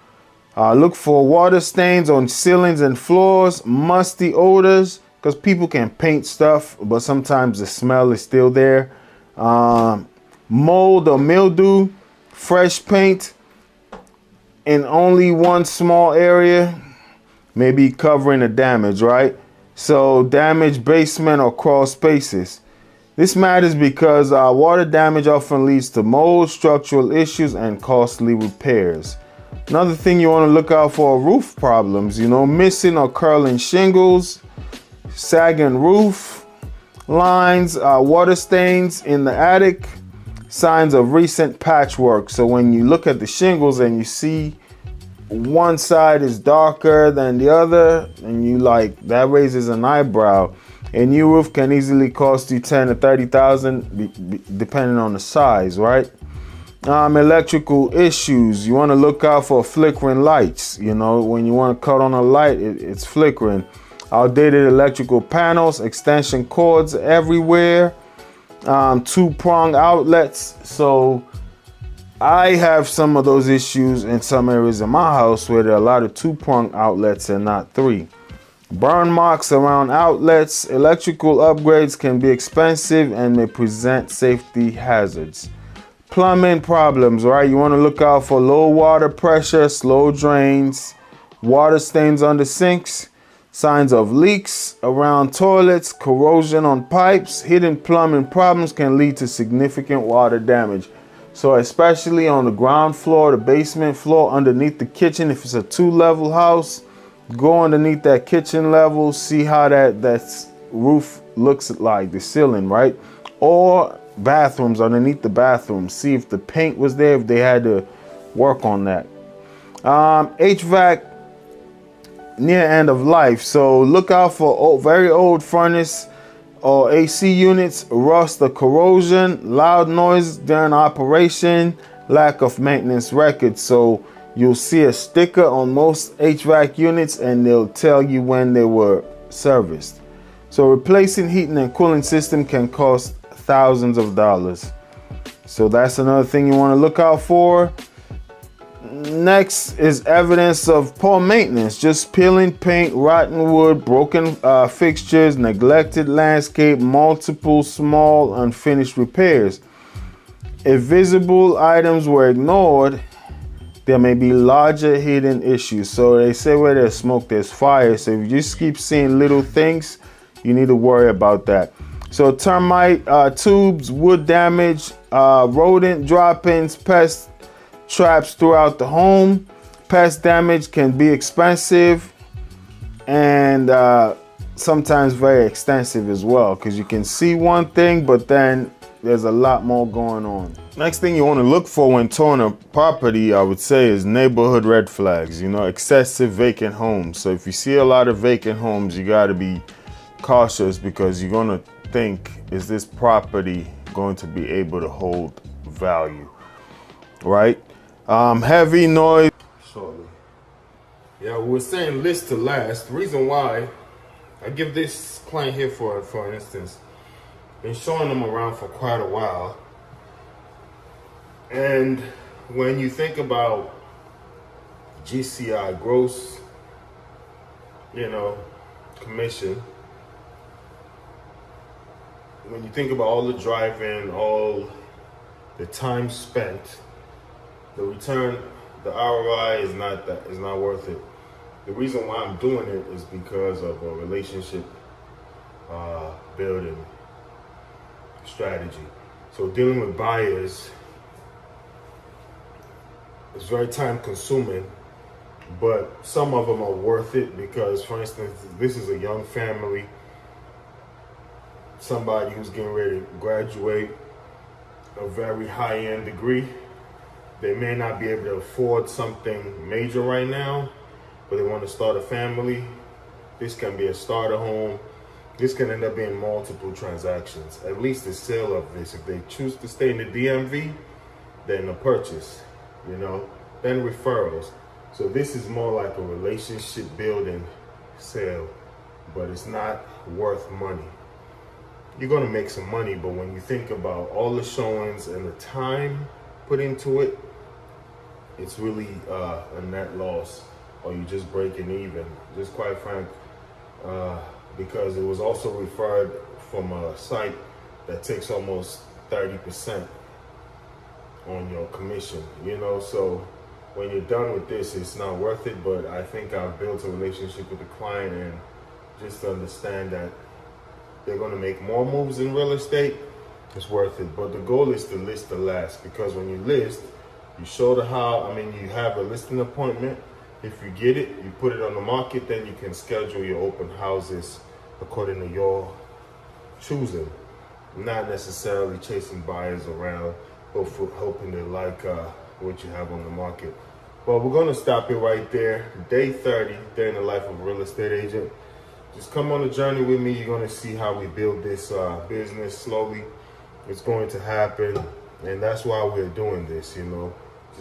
Speaker 1: Look for water stains on ceilings and floors, musty odors, because people can paint stuff, but sometimes the smell is still there. Mold or mildew, fresh paint in only one small area, maybe covering the damage, right? So damaged basement or crawl spaces. This matters because water damage often leads to mold, structural issues, and costly repairs. Another thing you want to look out for are roof problems, missing or curling shingles, sagging roof lines, water stains in the attic, signs of recent patchwork. So when you look at the shingles and you see one side is darker than the other, and that raises an eyebrow. A new roof can easily cost you $10,000 to $30,000 depending on the size, right? Electrical issues. You want to look out for flickering lights. When you want to cut on a light, it's flickering. Outdated electrical panels, extension cords everywhere, two-prong outlets. So I have some of those issues in some areas in my house where there are a lot of two-prong outlets and not three. Burn marks around outlets. Electrical upgrades can be expensive and may present safety hazards. Plumbing problems, right? You want to look out for low water pressure, slow drains, water stains on the sinks, signs of leaks around toilets, corrosion on pipes. Hidden plumbing problems can lead to significant water damage. So especially on the ground floor, the basement floor, underneath the kitchen, if it's a 2-level house, go underneath that kitchen level, see how that roof looks like, the ceiling, right? Or bathrooms, underneath the bathrooms, see if the paint was there, if they had to work on that. HVAC near end of life, so look out for very old furnace or AC units, rust or corrosion, loud noise during operation, lack of maintenance records. So you'll see a sticker on most HVAC units and they'll tell you when they were serviced. So replacing heating and cooling system can cost thousands of dollars. So that's another thing you want to look out for. Next is evidence of poor maintenance, just peeling paint, rotten wood, broken fixtures, neglected landscape, multiple small unfinished repairs. If visible items were ignored, there may be larger hidden issues. So they say where there's smoke, there's fire. So if you just keep seeing little things, you need to worry about that. So termite tubes, wood damage, rodent droppings, pest traps throughout the home. Pest damage can be expensive and sometimes very extensive as well, because you can see one thing, but then there's a lot more going on. Next thing you want to look for when touring a property, I would say, is neighborhood red flags, excessive vacant homes. So if you see a lot of vacant homes, you got to be cautious, because you're going to think, is this property going to be able to hold value, right? Heavy noise. Shortly. Yeah, we were saying list to last. The reason why I give this client here, for instance, been showing them around for quite a while. And when you think about GCI, gross, commission, when you think about all the drive-in, all the time spent, the return The ROI is not worth it. The reason why I'm doing it is because of a relationship building strategy. So dealing with buyers is very time consuming, but some of them are worth it because, for instance, this is a young family, somebody who's getting ready to graduate a very high-end degree. They may not be able to afford something major right now, but they want to start a family. This can be a starter home. This can end up being multiple transactions, at least the sale of this. If they choose to stay in the DMV, then a purchase, then referrals. So this is more like a relationship building sale, but it's not worth money. You're gonna make some money, but when you think about all the showings and the time put into it, it's really a net loss, or you just breaking even. Just quite frank, because it was also referred from a site that takes almost 30% on your commission, so when you're done with this, it's not worth it. But I think I've built a relationship with the client, and just to understand that they're going to make more moves in real estate, it's worth it. But the goal is to list the last, because when you list, you show you have a listing appointment. If you get it, you put it on the market, then you can schedule your open houses according to your choosing, not necessarily chasing buyers around or hoping they like what you have on the market. But we're going to stop it right there. Day 30, day in the life of a real estate agent. Just come on the journey with me. You're going to see how we build this business slowly. It's going to happen, and that's why we're doing this, to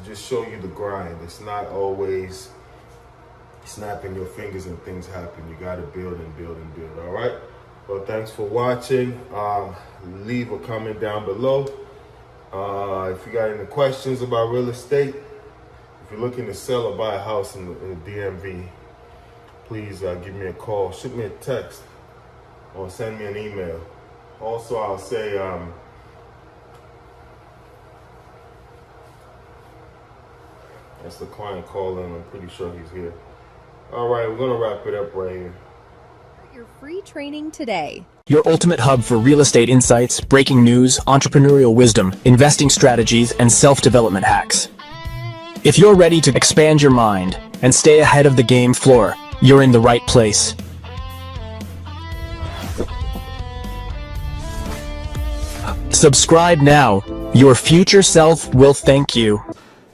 Speaker 1: just show you the grind. It's not always snapping your fingers and things happen. You got to build and build and build. All right. Well, thanks for watching. Leave a comment down below. If you got any questions about real estate, if you're looking to sell or buy a house in the DMV, please give me a call, shoot me a text, or send me an email. Also, I'll say, that's the client calling. I'm pretty sure he's here. All right, we're going to wrap it up right here.
Speaker 5: Your free training today.
Speaker 4: Your ultimate hub for real estate insights, breaking news, entrepreneurial wisdom, investing strategies, and self-development hacks. If you're ready to expand your mind and stay ahead of the game floor, you're in the right place. Subscribe now. Your future self will thank you.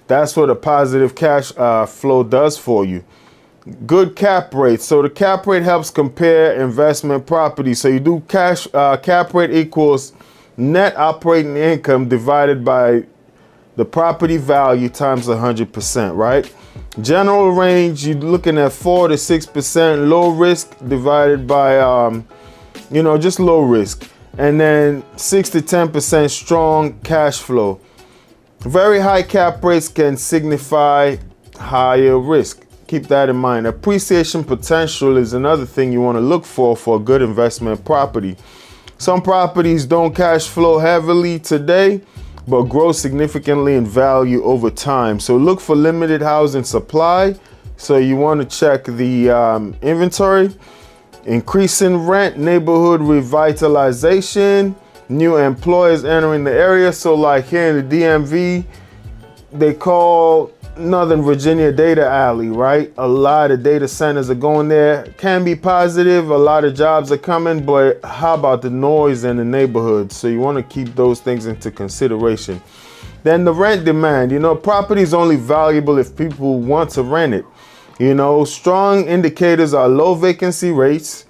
Speaker 1: That's what a positive cash flow does for you. Good cap rate. So the cap rate helps compare investment properties. So you do cap rate equals net operating income divided by the property value times 100%, right? General range, you're looking at 4 to 6%. Low risk divided by, just low risk. And then 6 to 10% strong cash flow. Very high cap rates can signify higher risk. Keep that in mind. Appreciation potential is another thing you want to look for a good investment property. Some properties don't cash flow heavily today, but grow significantly in value over time. So look for limited housing supply. So you want to check the inventory, increasing rent, neighborhood revitalization, new employers entering the area. So like here in the DMV, they call Northern Virginia Data Alley, right? A lot of data centers are going there. Can be positive, a lot of jobs are coming, but how about the noise in the neighborhood? So you want to keep those things into consideration. Then the rent demand, property is only valuable if people want to rent it. Strong indicators are low vacancy rates,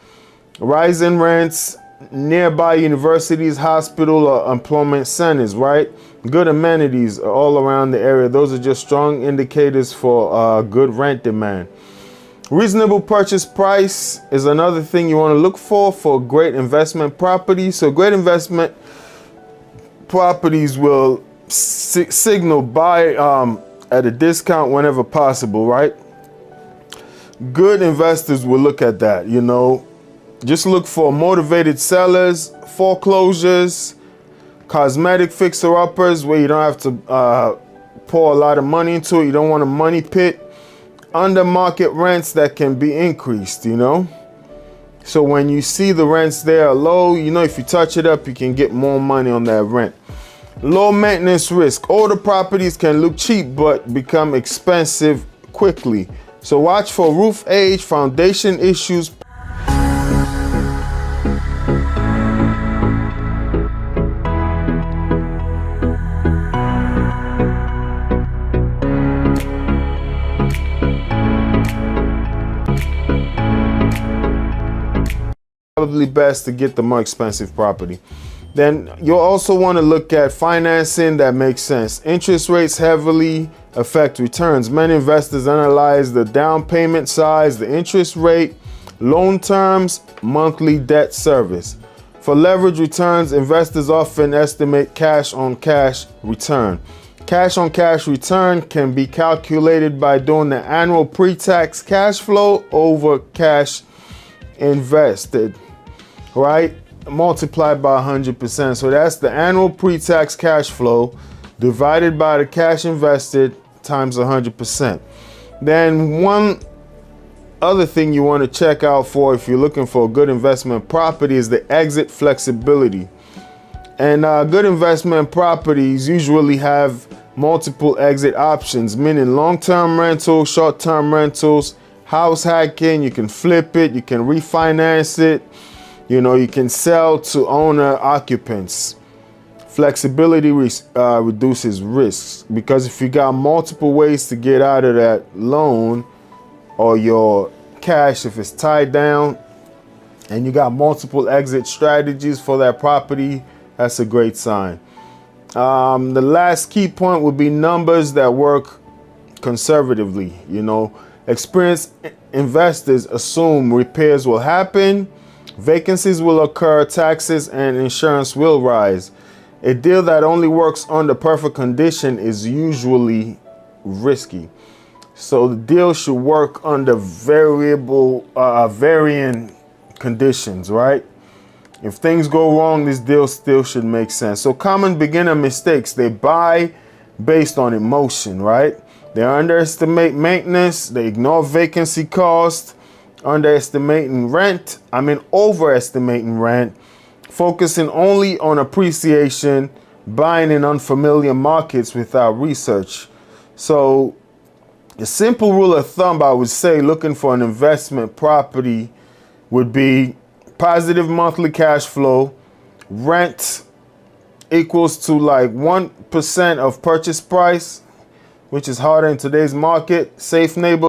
Speaker 1: rising rents, nearby universities, hospital, or employment centers, right? Good amenities all around the area. Those are just strong indicators for good rent demand. Reasonable purchase price is another thing you want to look for great investment properties. So great investment properties will signal buy at a discount whenever possible, right? Good investors will look at that, Just look for motivated sellers, foreclosures, cosmetic fixer-uppers where you don't have to pour a lot of money into it. You don't want a money pit. Under market rents that can be increased, you know. So when you see the rents there are low, you know, if you touch it up, you can get more money on that rent. Low maintenance risk. Older properties can look cheap but become expensive quickly. So watch for roof age, foundation issues. Probably best to get the more expensive property. Then you'll also want to look at financing that makes sense. Interest rates heavily affect returns. Many investors analyze the down payment size, the interest rate, loan terms, monthly debt service. For leverage returns, investors often estimate cash on cash return. Cash on cash return can be calculated by doing the annual pre-tax cash flow over cash invested, right? Multiplied by 100%. So that's the annual pre-tax cash flow divided by the cash invested times 100%. Then one other thing you want to check out for if you're looking for a good investment property is the exit flexibility. And good investment properties usually have multiple exit options, meaning long-term rentals, short-term rentals, house hacking. You can flip it, you can refinance it. You know, you can sell to owner occupants. Flexibility reduces risks, because if you got multiple ways to get out of that loan or your cash, if it's tied down, and you got multiple exit strategies for that property, that's a great sign. The last key point would be numbers that work conservatively. You know, experienced investors assume repairs will happen, vacancies will occur, taxes and insurance will rise. A deal that only works under perfect condition is usually risky. So the deal should work under varying conditions, right? If things go wrong, this deal still should make sense. So common beginner mistakes: they buy based on emotion, right? They underestimate maintenance, they ignore vacancy cost, overestimating rent, focusing only on appreciation, buying in unfamiliar markets without research. So a simple rule of thumb, I would say, looking for an investment property would be positive monthly cash flow, rent equals to like 1% of purchase price, which is harder in today's market, safe neighbor.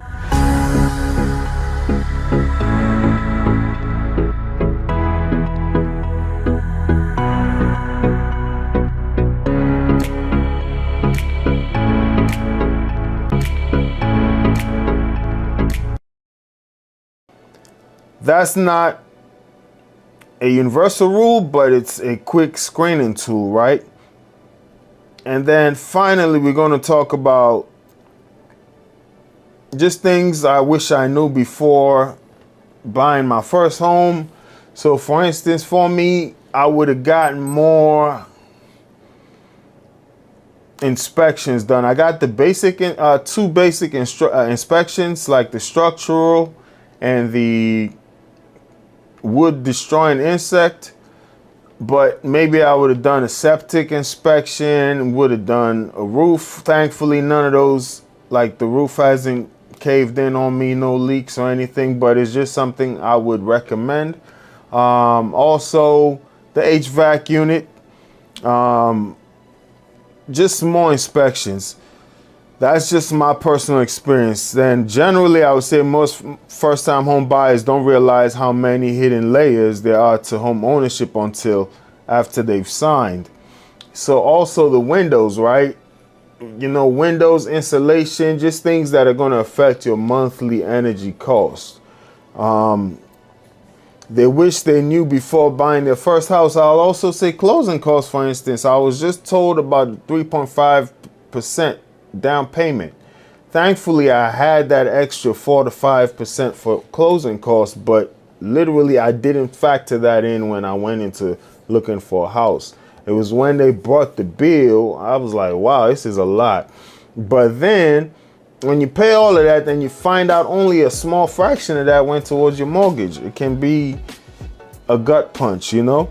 Speaker 1: That's not a universal rule, but it's a quick screening tool, right? And then finally, we're going to talk about just things I wish I knew before buying my first home. So for instance, for me, I would have gotten more inspections done. I got the two basic inspections, like the structural and the wood destroying insect, but maybe I would have done a septic inspection, would have done a roof. Thankfully, none of those, like the roof hasn't caved in on me, no leaks or anything, but it's just something I would recommend. Also the HVAC unit, just some more inspections. That's just my personal experience. Then generally, I would say most first-time home buyers don't realize how many hidden layers there are to home ownership until after they've signed. So also the windows, right? You know, windows, insulation, just things that are going to affect your monthly energy cost. They wish they knew before buying their first house. I'll also say closing costs, for instance. I was just told about 3.5% down payment. Thankfully, I had that extra 4 to 5% for closing costs, but literally I didn't factor that in when I went into looking for a house. It was when they brought the bill, I was like, wow, this is a lot. But then when you pay all of that, then you find out only a small fraction of that went towards your mortgage. It can be a gut punch, you know?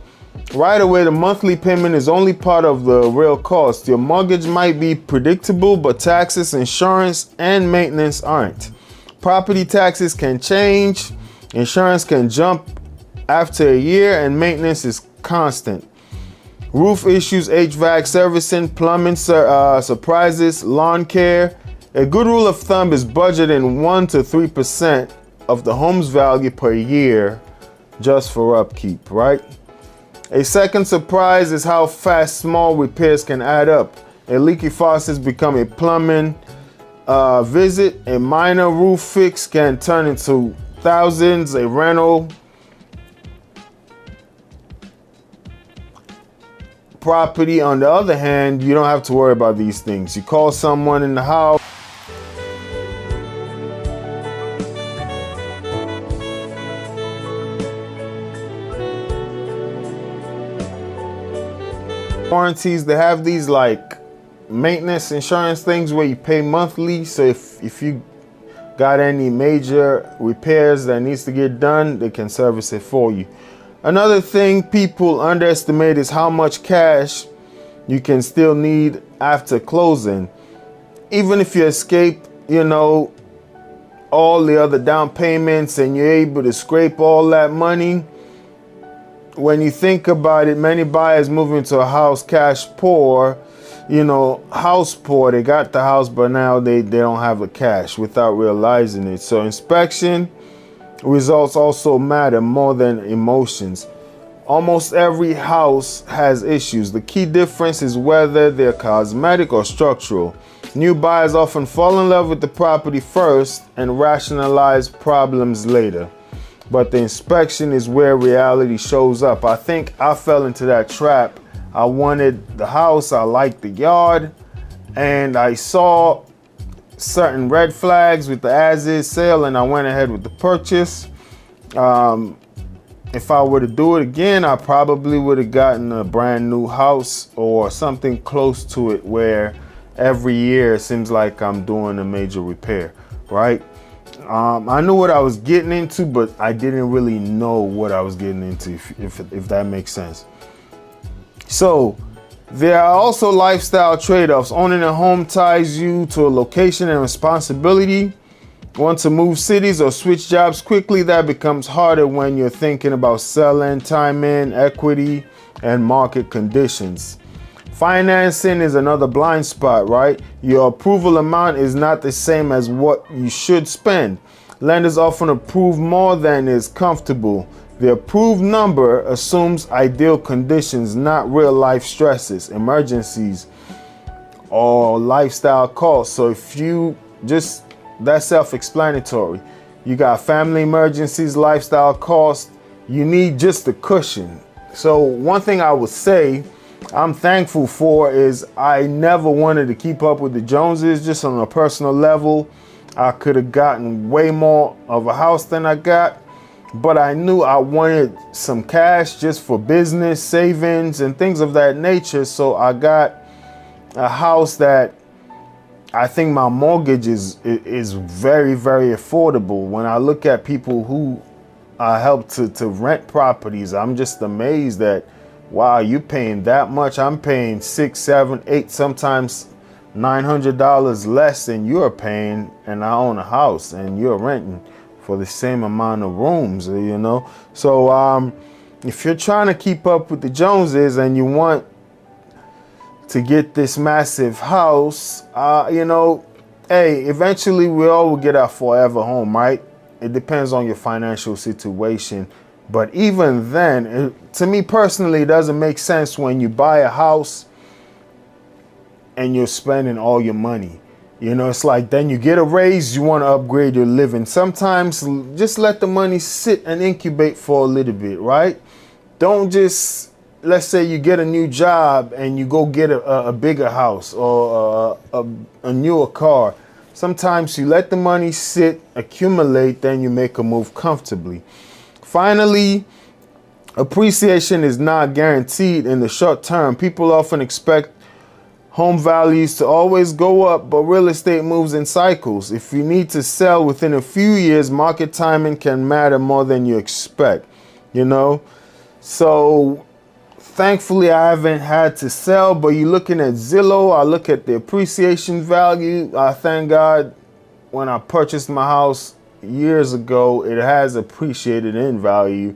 Speaker 1: Right away, the monthly payment is only part of the real cost. Your mortgage might be predictable, but taxes, insurance, and maintenance aren't. Property taxes can change, insurance can jump after a year, and maintenance is constant. Roof issues, HVAC servicing, plumbing surprises, lawn care. A good rule of thumb is budgeting 1 to 3% of the home's value per year just for upkeep, right? A second surprise is how fast small repairs can add up. A leaky faucet become a plumbing visit. A minor roof fix can turn into thousands. A rental property, on the other hand, you don't have to worry about these things. You call someone in the house. Warranties, they have these like maintenance insurance things where you pay monthly. So if you got any major repairs that needs to get done, they can service it for you. Another thing people underestimate is how much cash you can still need after closing. Even if you escape, you know, all the other down payments and you're able to scrape all that money, when you think about it, many buyers move into a house cash poor, you know, house poor. They got the house, but now they don't have the cash without realizing it. So inspection results also matter more than emotions. Almost every house has issues. The key difference is whether they're cosmetic or structural. New buyers often fall in love with the property first and rationalize problems later. But the inspection is where reality shows up. I think I fell into that trap. I wanted the house, I liked the yard, and I saw certain red flags with the as-is sale, and I went ahead with the purchase. If I were to do it again, I probably would have gotten a brand new house or something close to it where every year it seems like I'm doing a major repair, right? I knew what I was getting into, but I didn't really know what I was getting into, if that makes sense. So there are also lifestyle trade-offs. Owning a home ties you to a location and responsibility. Want to move cities or switch jobs quickly? That becomes harder when you're thinking about selling, timing, equity, and market conditions. Financing is another blind spot, right? Your approval amount is not the same as what you should spend. Lenders often approve more than is comfortable. The approved number assumes ideal conditions, not real life stresses, emergencies, or lifestyle costs. So if you just, that's self-explanatory. You got family emergencies, lifestyle costs, you need just a cushion. So one thing I would say I'm thankful for is I never wanted to keep up with the Joneses. Just on a personal level, I could have gotten way more of a house than I got, but I knew I wanted some cash just for business, savings, and things of that nature. So I got a house that I think my mortgage is very, very affordable. When I look at people who help to rent properties, I'm just amazed that, wow, you paying that much? I'm paying $6, $7, $8, sometimes $900 less than you're paying, and I own a house and you're renting for the same amount of rooms, you know? So if you're trying to keep up with the Joneses and you want to get this massive house, you know, hey, eventually we all will get our forever home, right? It depends on your financial situation. But even then, to me personally, it doesn't make sense when you buy a house and you're spending all your money. You know, it's like then you get a raise, you want to upgrade your living. Sometimes just let the money sit and incubate for a little bit, right? Don't just, let's say you get a new job and you go get a bigger house or a newer car. Sometimes you let the money sit, accumulate, then you make a move comfortably. Finally, appreciation is not guaranteed in the short term. People often expect home values to always go up, but real estate moves in cycles. If you need to sell within a few years, market timing can matter more than you expect, you know? So thankfully I haven't had to sell, but you're looking at Zillow, I look at the appreciation value. I thank God when I purchased my house years ago, it has appreciated in value.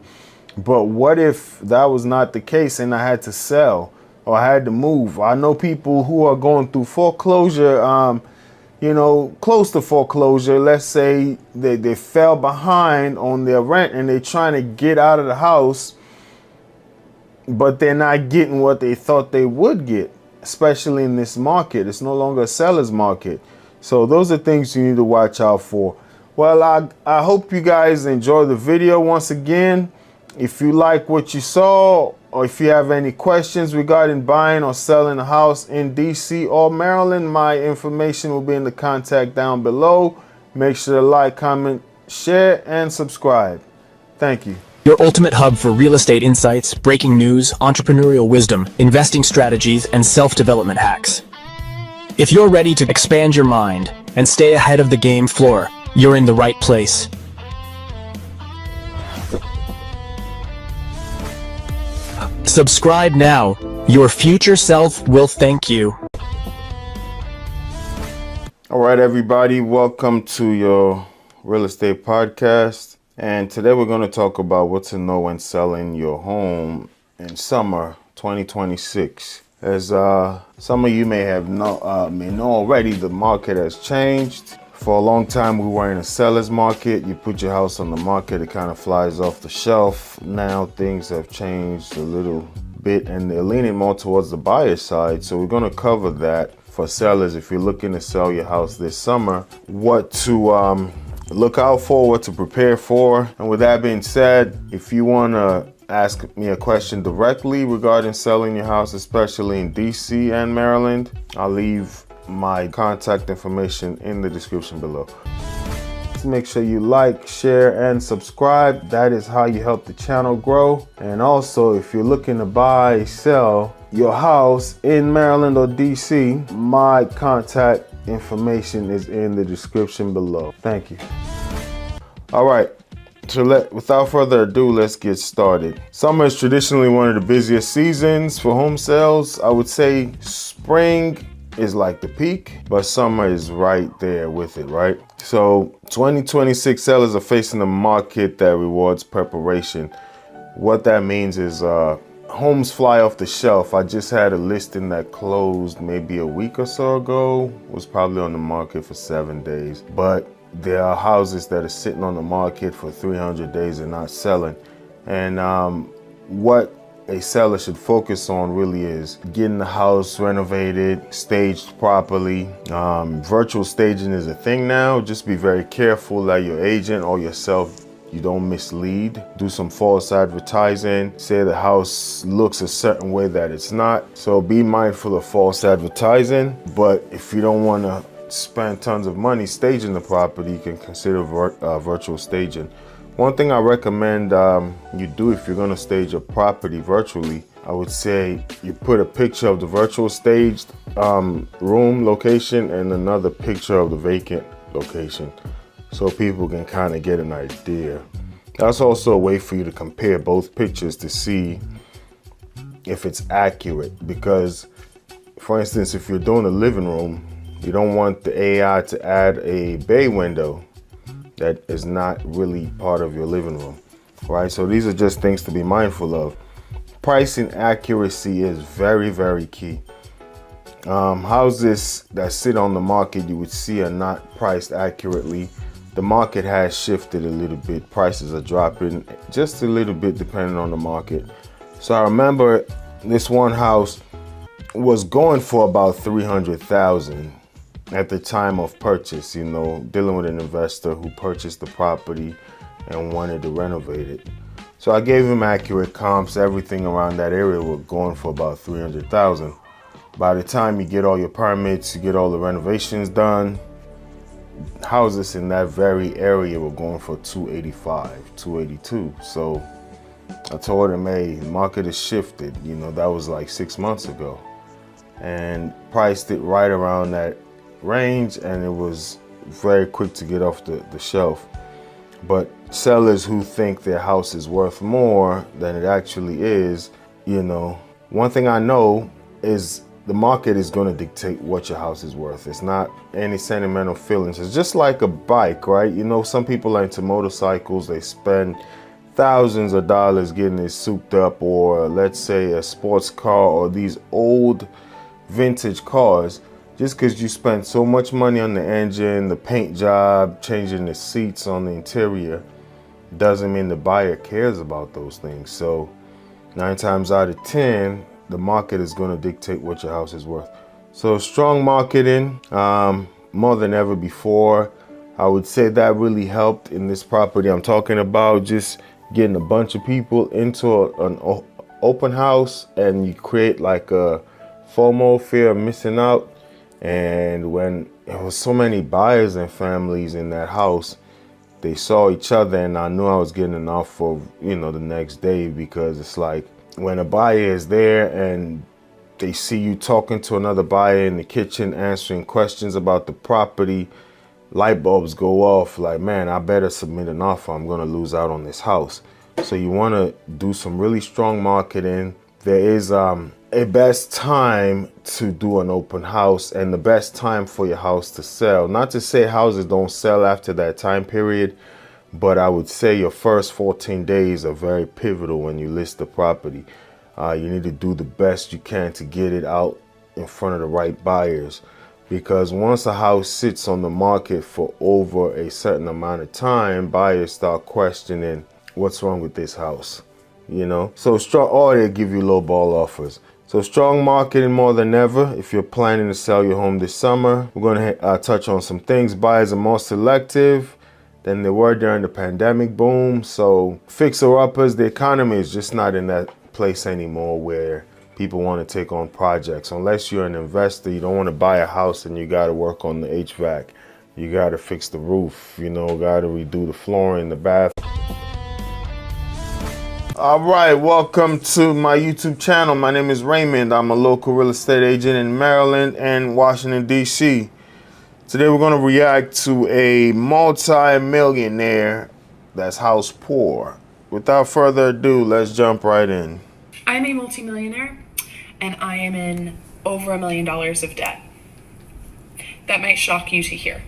Speaker 1: But what if that was not the case and I had to sell or I had to move? I know people who are going through foreclosure, you know, close to foreclosure. Let's say they fell behind on their rent and they're trying to get out of the house, but they're not getting what they thought they would get, especially in this market. It's no longer a seller's market. So those are things you need to watch out for. Well, I hope you guys enjoy the video. Once again, if you like what you saw, or if you have any questions regarding buying or selling a house in DC or Maryland, my information will be in the contact down below. Make sure to like, comment, share, and subscribe. Thank you.
Speaker 4: Your ultimate hub for real estate insights, breaking news, entrepreneurial wisdom, investing strategies, and self-development hacks. If you're ready to expand your mind and stay ahead of the game floor, you're in the right place. Subscribe now. Your future self will thank you.
Speaker 1: All right, everybody, welcome to your real estate podcast. And today we're going to talk about what to know when selling your home in summer 2026. As some of you may know already, the market has changed. For a long time, we were in a seller's market. You put your house on the market, it kind of flies off the shelf. Now things have changed a little bit and they're leaning more towards the buyer side. So we're going to cover that for sellers. If you're looking to sell your house this summer, what to look out for, what to prepare for. And with that being said, if you want to ask me a question directly regarding selling your house, especially in DC and Maryland, I'll leave my contact information in the description below. Make sure you like, share, and subscribe. That is how you help the channel grow. And also, if you're looking to buy, sell your house in Maryland or DC, my contact information is in the description below. Thank you. All right. So without further ado, let's get started. Summer is traditionally one of the busiest seasons for home sales. I would say spring is like the peak, but summer is right there with it, right? So 2026 sellers are facing a market that rewards preparation. What that means is homes fly off the shelf. I just had a listing that closed maybe a week or so ago, was probably on the market for 7 days, but there are houses that are sitting on the market for 300 days and not selling. And what a seller should focus on really is getting the house renovated, staged properly. Virtual staging is a thing now. Just be very careful that your agent or yourself, you don't mislead. Do some false advertising. Say the house looks a certain way that it's not. So be mindful of false advertising. But if you don't want to spend tons of money staging the property, you can consider virtual staging. One thing I recommend you do if you're going to stage a property virtually, I would say you put a picture of the virtual staged room location and another picture of the vacant location so people can kind of get an idea. That's also a way for you to compare both pictures to see if it's accurate, because for instance, if you're doing a living room, you don't want the AI to add a bay window that is not really part of your living room, right? So these are just things to be mindful of. Pricing accuracy is very, very key. Houses that sit on the market you would see are not priced accurately. The market has shifted a little bit. Prices are dropping just a little bit depending on the market. So I remember this one house was going for about $300,000 at the time of purchase, you know, dealing with an investor who purchased the property and wanted to renovate it. So I gave him accurate comps. Everything around that area were going for about $300,000. By the time you get all your permits, you get all the renovations done, houses in that very area were going for $285, $282. So I told him, hey, the market has shifted. You know, that was like 6 months ago. and priced it right around that range, and it was very quick to get off the shelf. But sellers who think their house is worth more than it actually is, you know, one thing I know is the market is going to dictate what your house is worth. It's not any sentimental feelings. It's just like a bike, right? You know, some people are into motorcycles. They spend thousands of dollars getting it souped up, or let's say a sports car or these old vintage cars. Just because you spent so much money on the engine, the paint job, changing the seats on the interior, doesn't mean the buyer cares about those things. So 9 times out of 10, the market is going to dictate what your house is worth. So strong marketing, more than ever before. I would say that really helped in this property I'm talking about. Just getting a bunch of people into an open house, and you create like a FOMO, fear of missing out. And when there was so many buyers and families in that house, they saw each other, and I knew I was getting an offer, you know, the next day, because it's like when a buyer is there and they see you talking to another buyer in the kitchen, answering questions about the property, light bulbs go off like, man, I better submit an offer. I'm going to lose out on this house. So you want to do some really strong marketing. There is a best time to do an open house, and the best time for your house to sell. Not to say houses don't sell after that time period, but I would say your first 14 days are very pivotal when you list the property. You need to do the best you can to get it out in front of the right buyers, because once a house sits on the market for over a certain amount of time, buyers start questioning what's wrong with this house, you know. So strong, or they give you low ball offers. So strong marketing more than ever. If you're planning to sell your home this summer, we're going to touch on some things. Buyers are more selective than they were during the pandemic boom. So fixer-uppers, the economy is just not in that place anymore where people want to take on projects. Unless you're an investor, you don't want to buy a house and you got to work on the HVAC. You got to fix the roof, you know, got to redo the flooring, the bath. All right, welcome to my YouTube channel. My name is Raymond. I'm a local real estate agent in Maryland and Washington, D.C. Today we're going to react to a multi-millionaire that's house poor. Without further ado, let's jump right in.
Speaker 6: I'm a multimillionaire, and I am in over $1 million of debt. That might shock you to hear,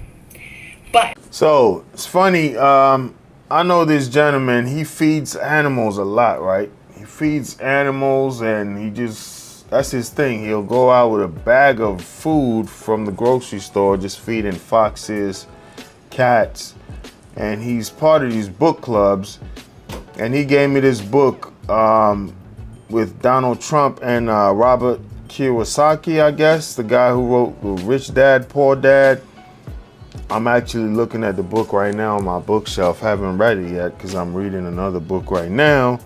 Speaker 6: but...
Speaker 1: So, it's funny, I know this gentleman, he feeds animals a lot, right? He feeds animals, and he just, that's his thing. He'll go out with a bag of food from the grocery store, just feeding foxes, cats, and he's part of these book clubs. And he gave me this book with Donald Trump and Robert Kiyosaki, I guess, the guy who wrote The Rich Dad, Poor Dad. I'm actually looking at the book right now on my bookshelf. Haven't read it yet because I'm reading another book right now.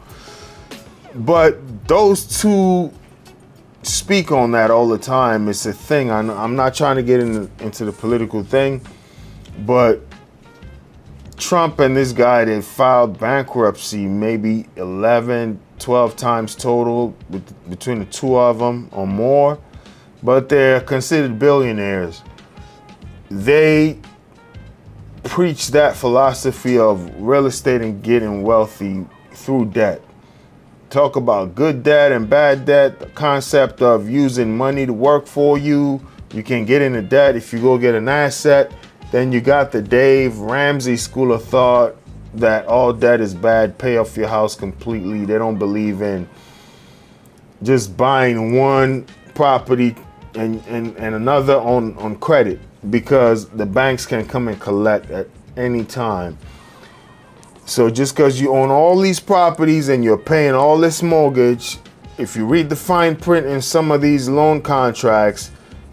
Speaker 1: But those two speak on that all the time. It's a thing. I'm not trying to get into the political thing, but Trump and this guy, they filed bankruptcy maybe 11, 12 times total between the two of them or more, but they're considered billionaires. They preach that philosophy of real estate and getting wealthy through debt. Talk about good debt and bad debt, the concept of using money to work for you. You can get into debt if you go get an asset. Then you got the Dave Ramsey school of thought that all debt is bad, pay off your house completely. They don't believe in just buying one property and another on credit, because the banks can come and collect at any time. So just because you own all these properties and you're paying all this mortgage, if you read the fine print in some of these loan contracts,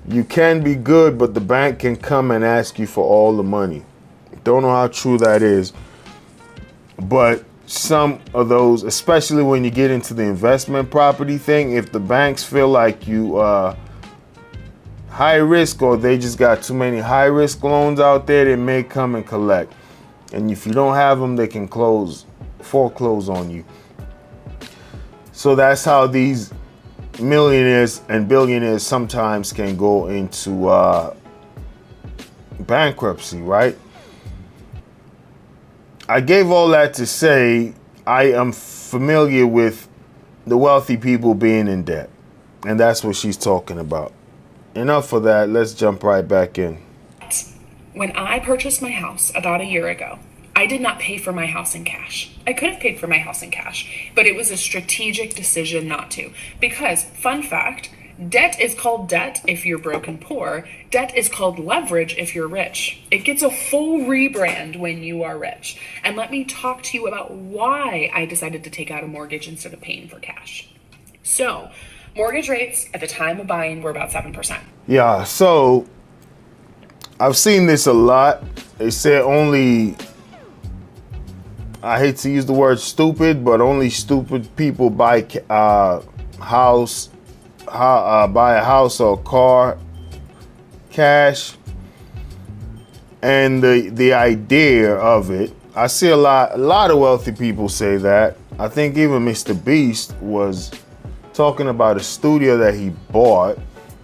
Speaker 1: you can be good, but the bank can come and ask you for all the money. Don't know how true that is, but some of those, especially when you get into the investment property thing, if the banks feel like you high risk, or they just got too many high risk loans out there, they may come and collect. And if you don't have them, they can foreclose on you. So that's how these millionaires and billionaires sometimes can go into bankruptcy, right? I gave all that to say I am familiar with the wealthy people being in debt, and that's what she's talking about. Enough of that. Let's jump right back in.
Speaker 6: When I purchased my house about a year ago, I did not pay for my house in cash. I could have paid for my house in cash, but it was a strategic decision not to. Because, fun fact, debt is called debt if you're broke and poor. Debt is called leverage if you're rich. It gets a full rebrand when you are rich. And let me talk to you about why I decided to take out a mortgage instead of paying for cash. So, mortgage rates at the time of buying were about 7%.
Speaker 1: Yeah, so I've seen this a lot. They say only, I hate to use the word stupid, but only stupid people buy buy a house or a car cash. And the idea of it, I see a lot of wealthy people say that. I think even Mr. Beast was talking about a studio that he bought,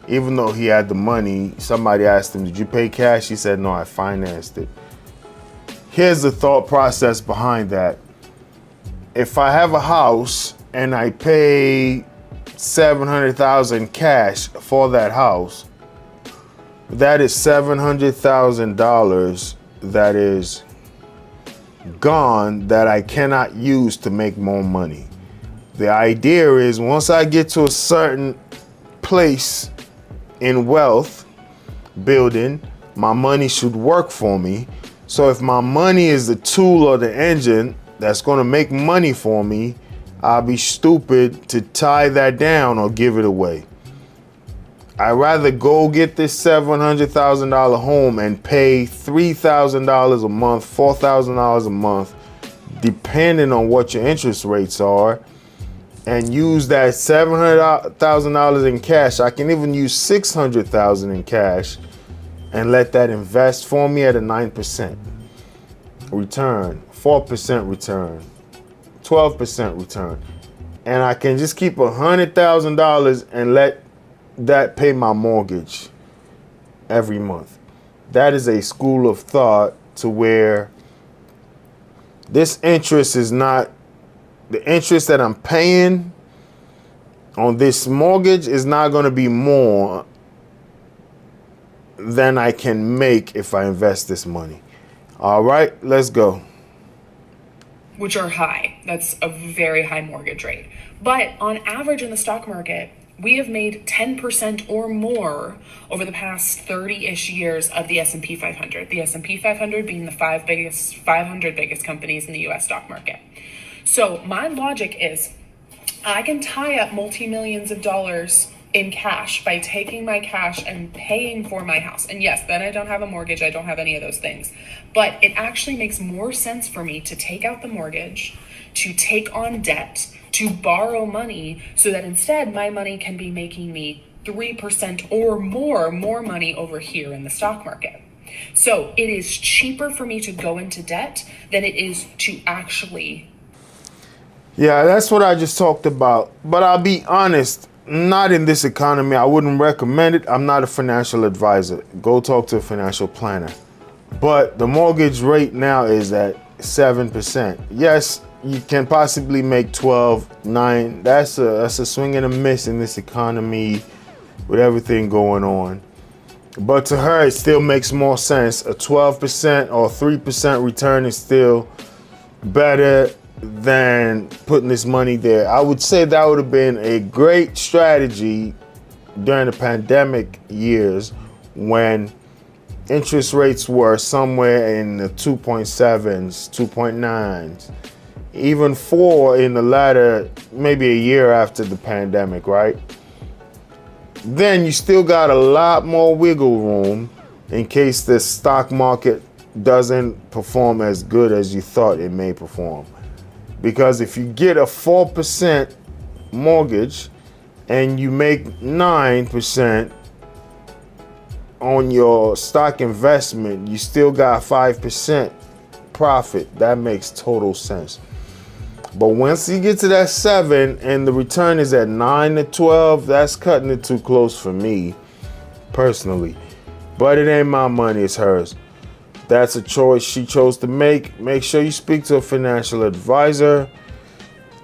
Speaker 1: even though he had the money. Somebody asked him, "Did you pay cash?" He said, "No, I financed it." Here's the thought process behind that. If I have a house and I pay $700,000 cash for that house, that is $700,000 that is gone that I cannot use to make more money. The idea is once I get to a certain place in wealth building, my money should work for me. So if my money is the tool or the engine that's going to make money for me, I'll be stupid to tie that down or give it away. I'd rather go get this $700,000 home and pay $3,000 a month, $4,000 a month, depending on what your interest rates are, and use that $700,000 in cash. I can even use $600,000 in cash and let that invest for me at a 9% return, 4% return, 12% return. And I can just keep $100,000 and let that pay my mortgage every month. That is a school of thought to where this interest is not, the interest that I'm paying on this mortgage is not going to be more than I can make if I invest this money. All right, let's go.
Speaker 6: Which are high. That's a very high mortgage rate. But on average in the stock market, we have made 10% or more over the past 30-ish years of the S&P 500. The S&P 500 being the 500 biggest companies in the US stock market. So my logic is I can tie up multi-millions of dollars in cash by taking my cash and paying for my house. And yes, then I don't have a mortgage. I don't have any of those things. But it actually makes more sense for me to take out the mortgage, to take on debt, to borrow money, so that instead my money can be making me 3% or more money over here in the stock market. So it is cheaper for me to go into debt than it is to actually.
Speaker 1: Yeah, that's what I just talked about. But I'll be honest, not in this economy. I wouldn't recommend it. I'm not a financial advisor. Go talk to a financial planner. But the mortgage rate now is at 7%. Yes, you can possibly make 12, 9. That's a swing and a miss in this economy with everything going on. But to her, it still makes more sense. A 12% or 3% return is still better than putting this money there. I would say that would have been a great strategy during the pandemic years when interest rates were somewhere in the 2.7s, 2.9s, even 4 in the latter, maybe a year after the pandemic, right? Then you still got a lot more wiggle room in case the stock market doesn't perform as good as you thought it may perform. Because if you get a 4% mortgage and you make 9% on your stock investment, you still got 5% profit. That makes total sense. But once you get to that 7 and the return is at 9 to 12, that's cutting it too close for me personally. But it ain't my money, it's hers. That's a choice she chose to make. Make sure you speak to a financial advisor.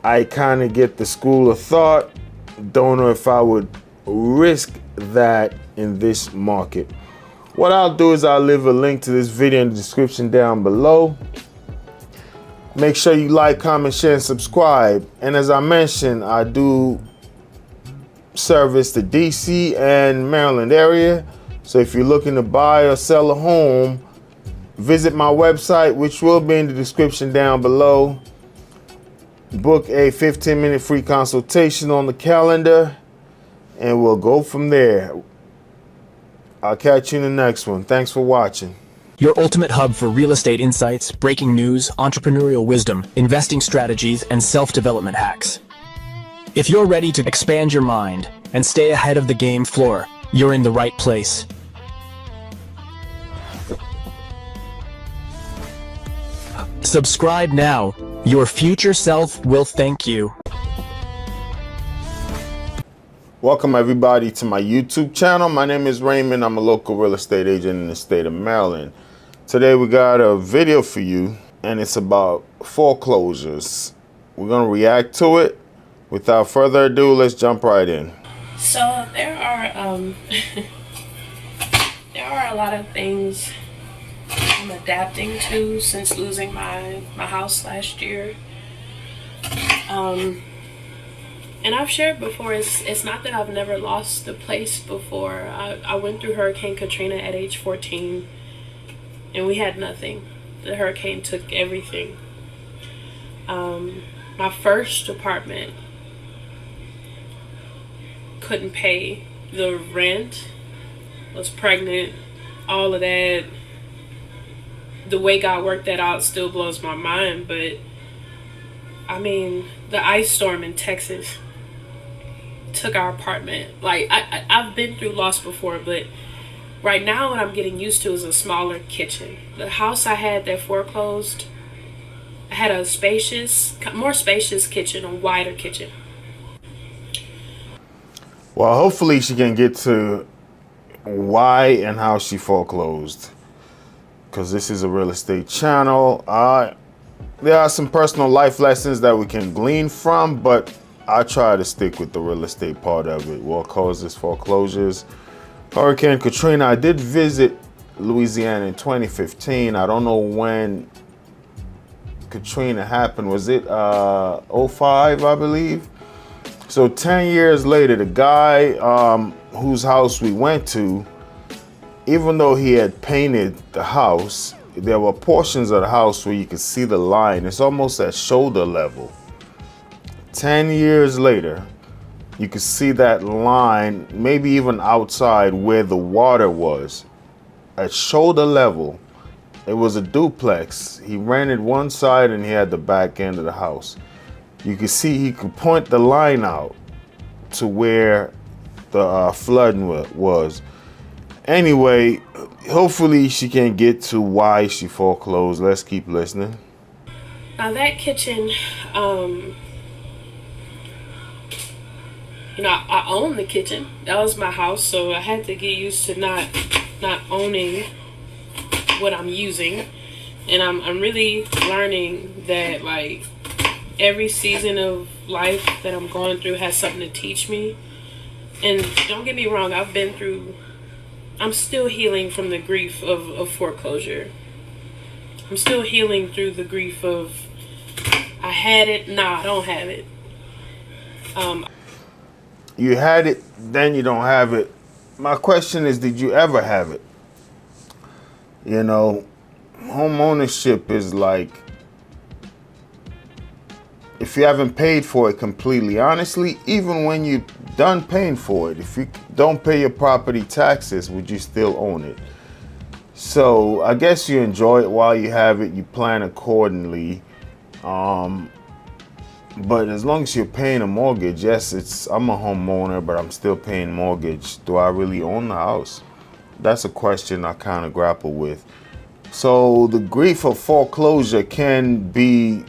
Speaker 1: I kind of get the school of thought. Don't know if I would risk that in this market. What I'll do is I'll leave a link to this video in the description down below. Make sure you like, comment, share, and subscribe. And as I mentioned, I do service the DC and Maryland area. So if you're looking to buy or sell a home, visit my website, which will be in the description down below. Book a 15-minute free consultation on the calendar, and we'll go from there. I'll catch you in the next one. Thanks for watching.
Speaker 4: Your ultimate hub for real estate insights, breaking news, entrepreneurial wisdom, investing strategies, and self-development hacks. If you're ready to expand your mind and stay ahead of the game floor, you're in the right place. Subscribe now. Your future self will thank you.
Speaker 1: Welcome everybody to my YouTube channel. My name is Raymond. I'm a local real estate agent in the state of Maryland. Today we got a video for you, and it's about foreclosures. We're gonna react to it. Without further ado, let's jump right in.
Speaker 7: So there are there are a lot of things I'm adapting to since losing my house last year. And I've shared before, it's not that I've never lost the place before. I went through Hurricane Katrina at age 14, and we had nothing. The hurricane took everything. My first apartment, couldn't pay the rent, was pregnant, all of that. The way God worked that out still blows my mind, but I mean, the ice storm in Texas took our apartment. Like, I've been through loss before, but right now what I'm getting used to is a smaller kitchen. The house I had that foreclosed, I had a more spacious kitchen, a wider kitchen.
Speaker 1: Well, hopefully she can get to why and how she foreclosed, because this is a real estate channel. There are some personal life lessons that we can glean from, but I try to stick with the real estate part of it. What causes foreclosures? Hurricane Katrina. I did visit Louisiana in 2015. I don't know when Katrina happened. Was it 05, I believe? So 10 years later, the guy whose house we went to, even though he had painted the house, there were portions of the house where you could see the line. It's almost at shoulder level. 10 years later, you could see that line, maybe even outside where the water was, at shoulder level. It was a duplex. He rented one side and he had the back end of the house. You could see he could point the line out to where the flooding was. Anyway, hopefully she can get to why she foreclosed. Let's keep listening.
Speaker 7: Now that kitchen, you know, I own the kitchen. That was my house, so I had to get used to not owning what I'm using. And I'm really learning that, like, every season of life that I'm going through has something to teach me. And don't get me wrong, I'm still healing from the grief of foreclosure. I'm still healing through the grief of, I had it, nah, I don't have it.
Speaker 1: You had it, then you don't have it. My question is, did you ever have it? You know, home ownership is like, if you haven't paid for it completely, honestly, even when you're done paying for it, if you don't pay your property taxes, would you still own it? So I guess you enjoy it while you have it, you plan accordingly. But as long as you're paying a mortgage, yes, I'm a homeowner, but I'm still paying mortgage. Do I really own the house? That's a question I kind of grapple with. So the grief of foreclosure can be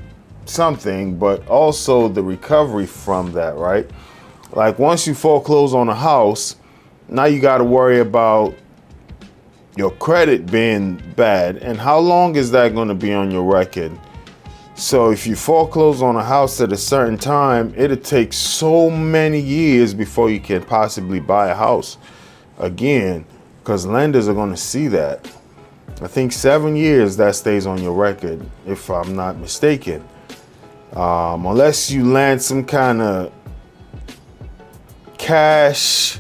Speaker 1: something, but also the recovery from that, right? Like once you foreclose on a house, now you got to worry about your credit being bad. And how long is that going to be on your record? So if you foreclose on a house at a certain time, it'll take so many years before you can possibly buy a house again, because lenders are going to see that. I think 7 years that stays on your record, if I'm not mistaken. Unless you land some kind of cash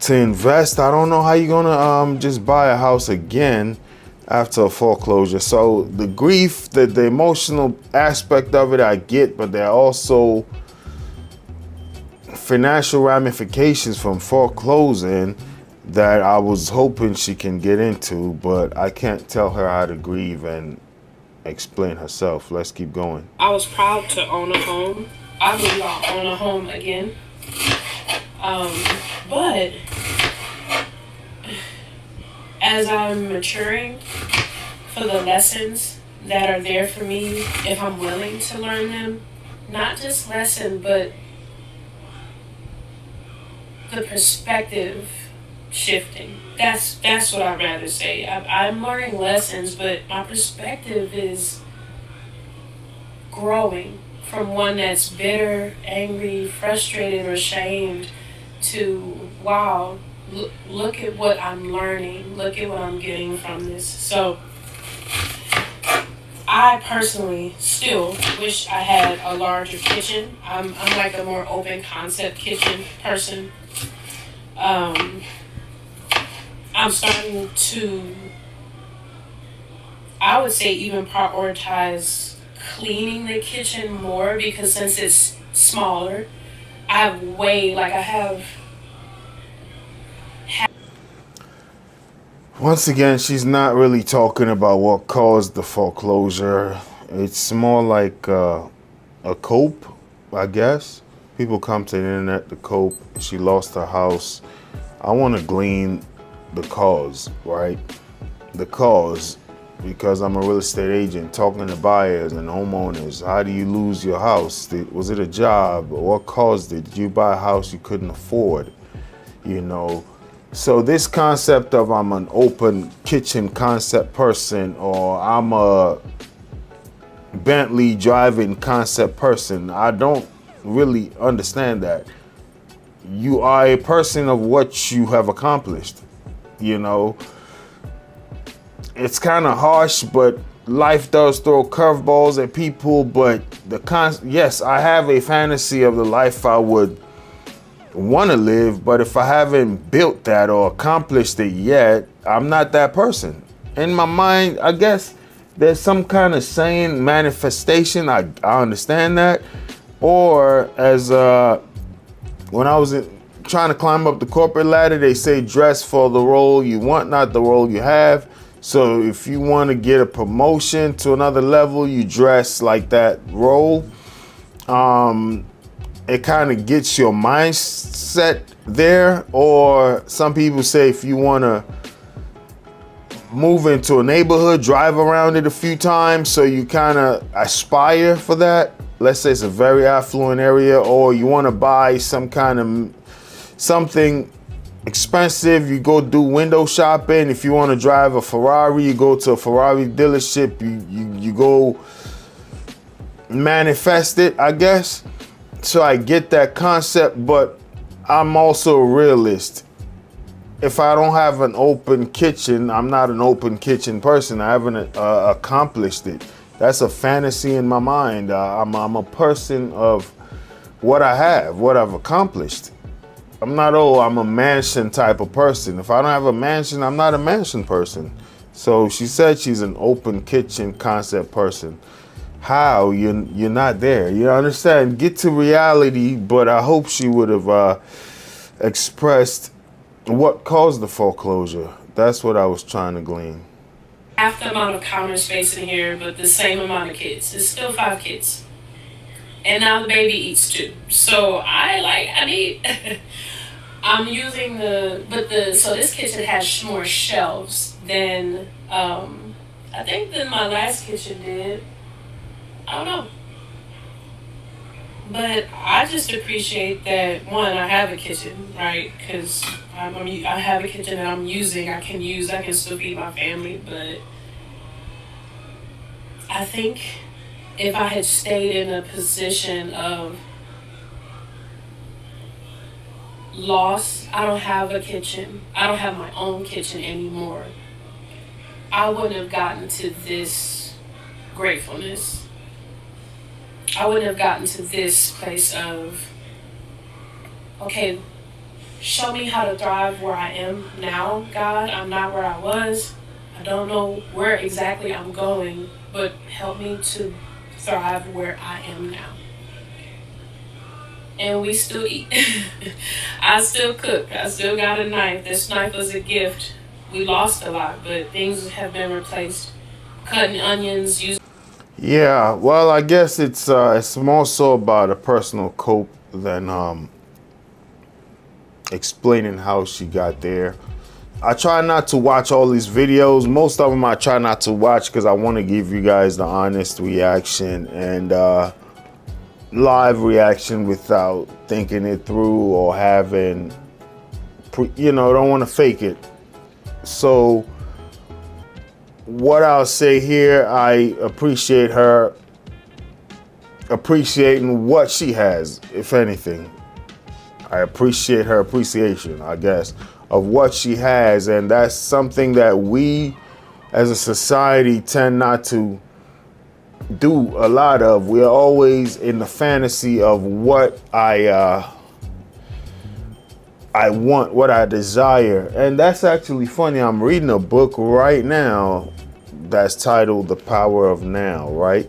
Speaker 1: to invest, I don't know how you're gonna just buy a house again after a foreclosure. So the grief, the emotional aspect of it, I get, but there are also financial ramifications from foreclosing that I was hoping she can get into, but I can't tell her how to grieve and explain herself. Let's keep going.
Speaker 7: I was proud to own a home. I believe I'll own a home again. But as I'm maturing, for the lessons that are there for me, if I'm willing to learn them, not just lesson, but the perspective shifting. That's what I'd rather say. I'm learning lessons, but my perspective is growing from one that's bitter, angry, frustrated, or ashamed to, wow, look at what I'm learning. Look at what I'm getting from this. So I personally still wish I had a larger kitchen. I'm like a more open concept kitchen person. I'm starting to, I would say, even prioritize cleaning the kitchen more, because since it's smaller, I have
Speaker 1: Once again, she's not really talking about what caused the foreclosure. It's more like a cope, I guess. People come to the internet to cope. She lost her house. I want to glean the cause, right? The cause, because I'm a real estate agent talking to buyers and homeowners. How do you lose your house? Was it a job? What caused it? Did you buy a house you couldn't afford? You know, so this concept of I'm an open kitchen concept person, or I'm a Bentley driving concept person, I don't really understand that. You are a person of what you have accomplished. You know, it's kind of harsh, but life does throw curveballs at people. But yes, I have a fantasy of the life I would want to live, but if I haven't built that or accomplished it yet, I'm not that person. In my mind, I guess there's some kind of saying, manifestation. I understand that. Or as when I was trying to climb up the corporate ladder, they say dress for the role you want, not the role you have. So if you want to get a promotion to another level, you dress like that role. It kind of gets your mindset there. Or some people say if you want to move into a neighborhood, drive around it a few times, so you kind of aspire for that. Let's say it's a very affluent area, or you want to buy some kind of something expensive, you go do window shopping. If you want to drive a Ferrari, you go to a Ferrari dealership, you go manifest it, I guess. So I get that concept, but I'm also a realist. If I don't have an open kitchen, I'm not an open kitchen person. I haven't accomplished it. That's a fantasy in my mind. I'm a person of what I have, what I've accomplished. I'm not, I'm a mansion type of person. If I don't have a mansion, I'm not a mansion person. So she said she's an open kitchen concept person. How? You're not there. You understand? Get to reality, but I hope she would have expressed what caused the foreclosure. That's what I was trying to glean.
Speaker 7: Half the amount of counter space in here, but the same amount of kids. It's still 5 kids. And now the baby eats 2. So I'm using so this kitchen has more shelves than, I think than my last kitchen did. I don't know. But I just appreciate that, one, I have a kitchen, right? Because I have a kitchen that I'm using. I can still feed my family. But I think if I had stayed in a position of loss, I don't have a kitchen. I don't have my own kitchen anymore. I wouldn't have gotten to this gratefulness. I wouldn't have gotten to this place of, okay, show me how to thrive where I am now, God. I'm not where I was. I don't know where exactly I'm going, but help me to thrive where I am now. And we still eat. I still cook. I still got a knife. This knife was a gift. We lost a lot, but things have been replaced. Cutting onions, using.
Speaker 1: Yeah, well, I guess it's more so about a personal cope than explaining how she got there. I try not to watch all these videos. Most of them I try not to watch because I want to give you guys the honest reaction and live reaction without thinking it through or having, don't want to fake it. So what I'll say here, I appreciate her appreciating what she has, if anything. I appreciate her appreciation, I guess, of what she has. And that's something that we as a society tend not to do a lot of. We're always in the fantasy of what I want, what I desire. And that's actually funny. I'm reading a book right now that's titled The Power of Now, right?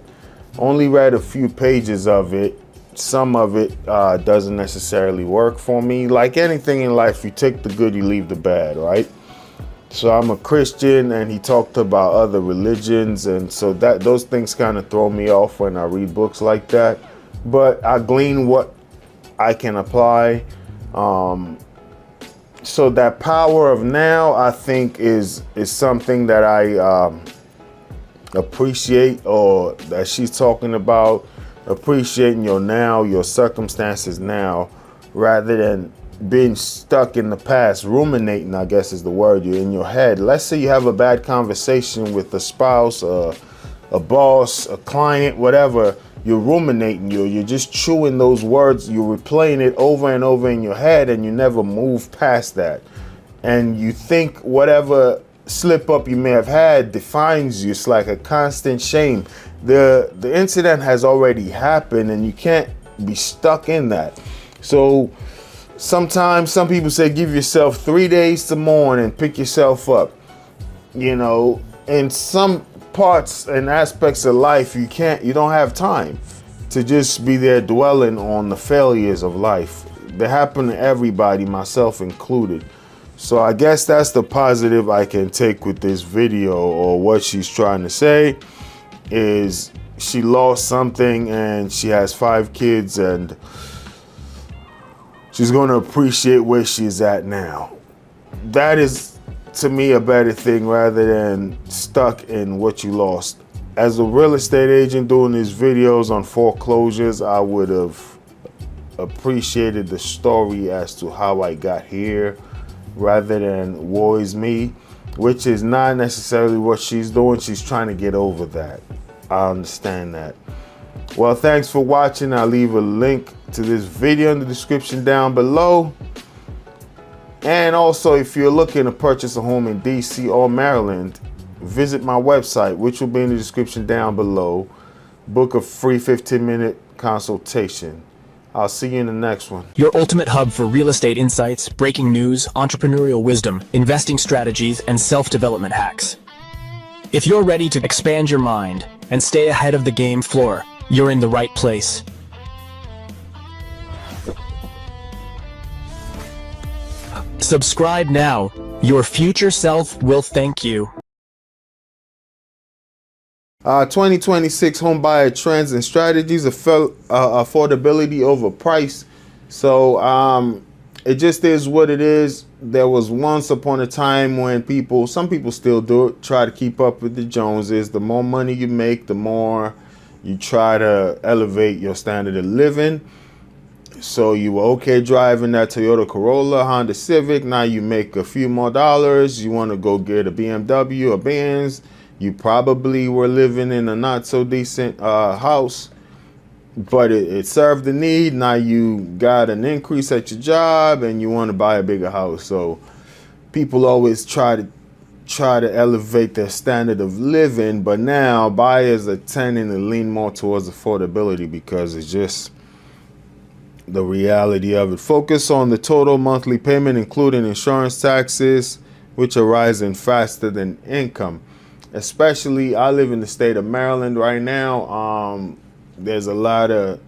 Speaker 1: Only read a few pages of it. Some of it doesn't necessarily work for me. Like anything in life, you take the good, you leave the bad, right? So I'm a Christian, and he talked about other religions, and so that those things kind of throw me off when I read books like that. But I glean what I can apply. So that power of now, I think, is something that I appreciate, or that she's talking about, appreciating your now, your circumstances now, rather than being stuck in the past, ruminating, I guess is the word, you're in your head. Let's say you have a bad conversation with a spouse, a boss, a client, whatever. You're ruminating, you're just chewing those words, you're replaying it over and over in your head, and you never move past that. And you think whatever slip up you may have had defines you. It's like a constant shame. The incident has already happened, and you can't be stuck in that. So sometimes some people say give yourself 3 days to mourn and pick yourself up. In some parts and aspects of life, you don't have time to just be there dwelling on the failures of life. They happen to everybody, myself included. So I guess that's the positive I can take with this video, or what she's trying to say is she lost something and she has 5 kids, and she's going to appreciate where she's at now. That is, to me, a better thing rather than stuck in what you lost. As a real estate agent doing these videos on foreclosures, I would have appreciated the story as to how I got here, rather than woe is me, which is not necessarily what she's doing. She's trying to get over that. I understand that. Well, thanks for watching. I'll leave a link to this video in the description down below. And also, if you're looking to purchase a home in DC or Maryland, visit my website, which will be in the description down below. Book a free 15-minute consultation. I'll see you in the next one.
Speaker 4: Your ultimate hub for real estate insights, breaking news, entrepreneurial wisdom, investing strategies, and self-development hacks. If you're ready to expand your mind and stay ahead of the game floor, you're in the right place. Subscribe now. Your future self will thank you.
Speaker 1: 2026 home buyer trends and strategies, affordability over price. So it just is what it is. There was once upon a time when some people still do it, try to keep up with the Joneses. The more money you make, the more You try to elevate your standard of living. So you were okay driving that Toyota Corolla, Honda Civic. Now you make a few more dollars. You want to go get a BMW, a Benz. You probably were living in a not so decent house, but it served the need. Now you got an increase at your job and you want to buy a bigger house. So people always try to elevate their standard of living, but now buyers are tending to lean more towards affordability because it's just the reality of it. Focus on the total monthly payment, including insurance taxes, which are rising faster than income. Especially, I live in the state of Maryland right now. There's a lot of,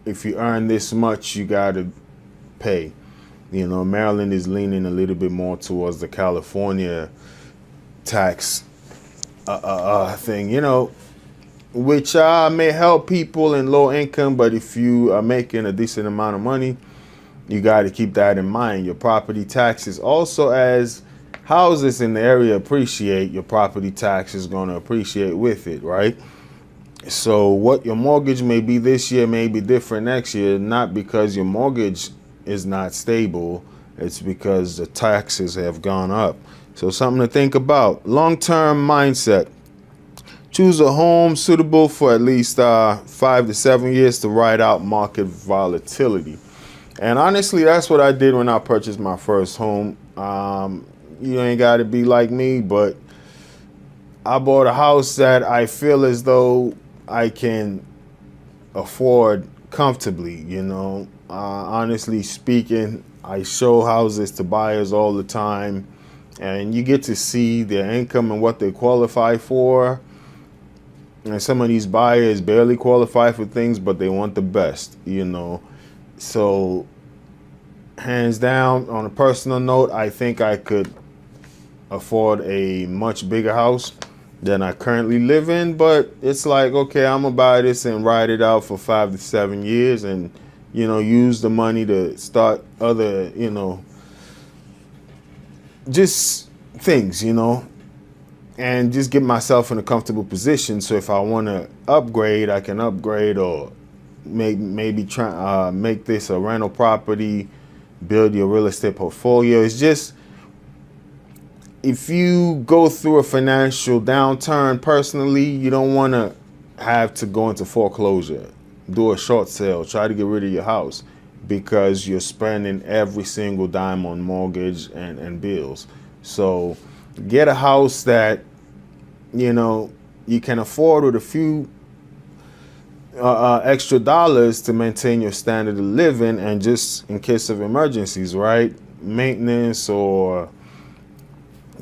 Speaker 1: if you earn this much, you got to pay. You know, Maryland is leaning a little bit more towards the California tax thing, you know, which may help people in low income, but if you are making a decent amount of money, you got to keep that in mind. Your property taxes also, as houses in the area appreciate, your property tax is going to appreciate with it, right? So what your mortgage may be this year may be different next year, not because your mortgage is not stable, it's because the taxes have gone up. So something to think about. Long-term mindset. Choose a home suitable for at least 5 to 7 years to ride out market volatility. And honestly, that's what I did when I purchased my first home. You ain't got to be like me, but I bought a house that I feel as though I can afford comfortably, you know. Honestly speaking, I show houses to buyers all the time, and you get to see their income and what they qualify for. And some of these buyers barely qualify for things, but they want the best, you know. So hands down, on a personal note, I think I could afford a much bigger house than I currently live in. But it's like, okay, I'm gonna buy this and ride it out for 5 to 7 years and, you know, use the money to start other, you know, just things, you know, and just get myself in a comfortable position. So if I want to upgrade, I can upgrade, or maybe try make this a rental property, build your real estate portfolio. It's just, if you go through a financial downturn personally, you don't want to have to go into foreclosure, do a short sale, try to get rid of your house because you're spending every single dime on mortgage and bills. So get a house that, you know, you can afford with a few extra dollars to maintain your standard of living, and just in case of emergencies, right? Maintenance or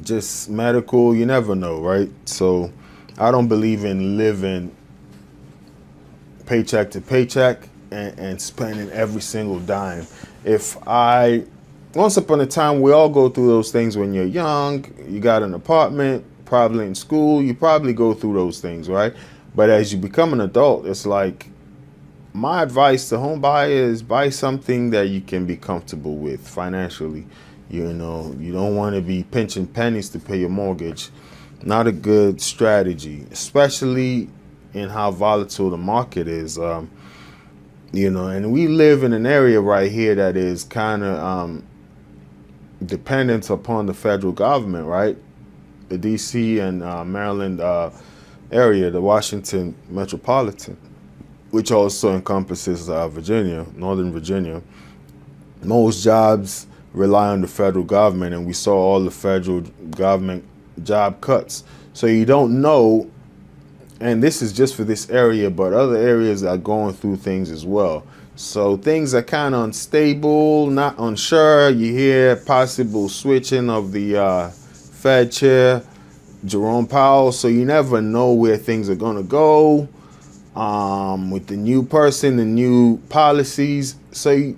Speaker 1: just medical, you never know, right? So I don't believe in living paycheck to paycheck and spending every single dime. Once upon a time, we all go through those things when you're young. You got an apartment, probably in school, you probably go through those things, right? But as you become an adult, it's like, my advice to home buyers, buy something that you can be comfortable with financially. You know, you don't want to be pinching pennies to pay your mortgage. Not a good strategy, especially in how volatile the market is. You know, and we live in an area right here that is kind of dependent upon the federal government, right? The DC and Maryland area, the Washington metropolitan, which also encompasses Virginia, Northern Virginia. Most jobs rely on the federal government, and we saw all the federal government job cuts. So you don't know, and this is just for this area, but other areas are going through things as well. So things are kind of unstable, not unsure. You hear possible switching of the Fed chair, Jerome Powell. So you never know where things are going to go with the new person, the new policies. So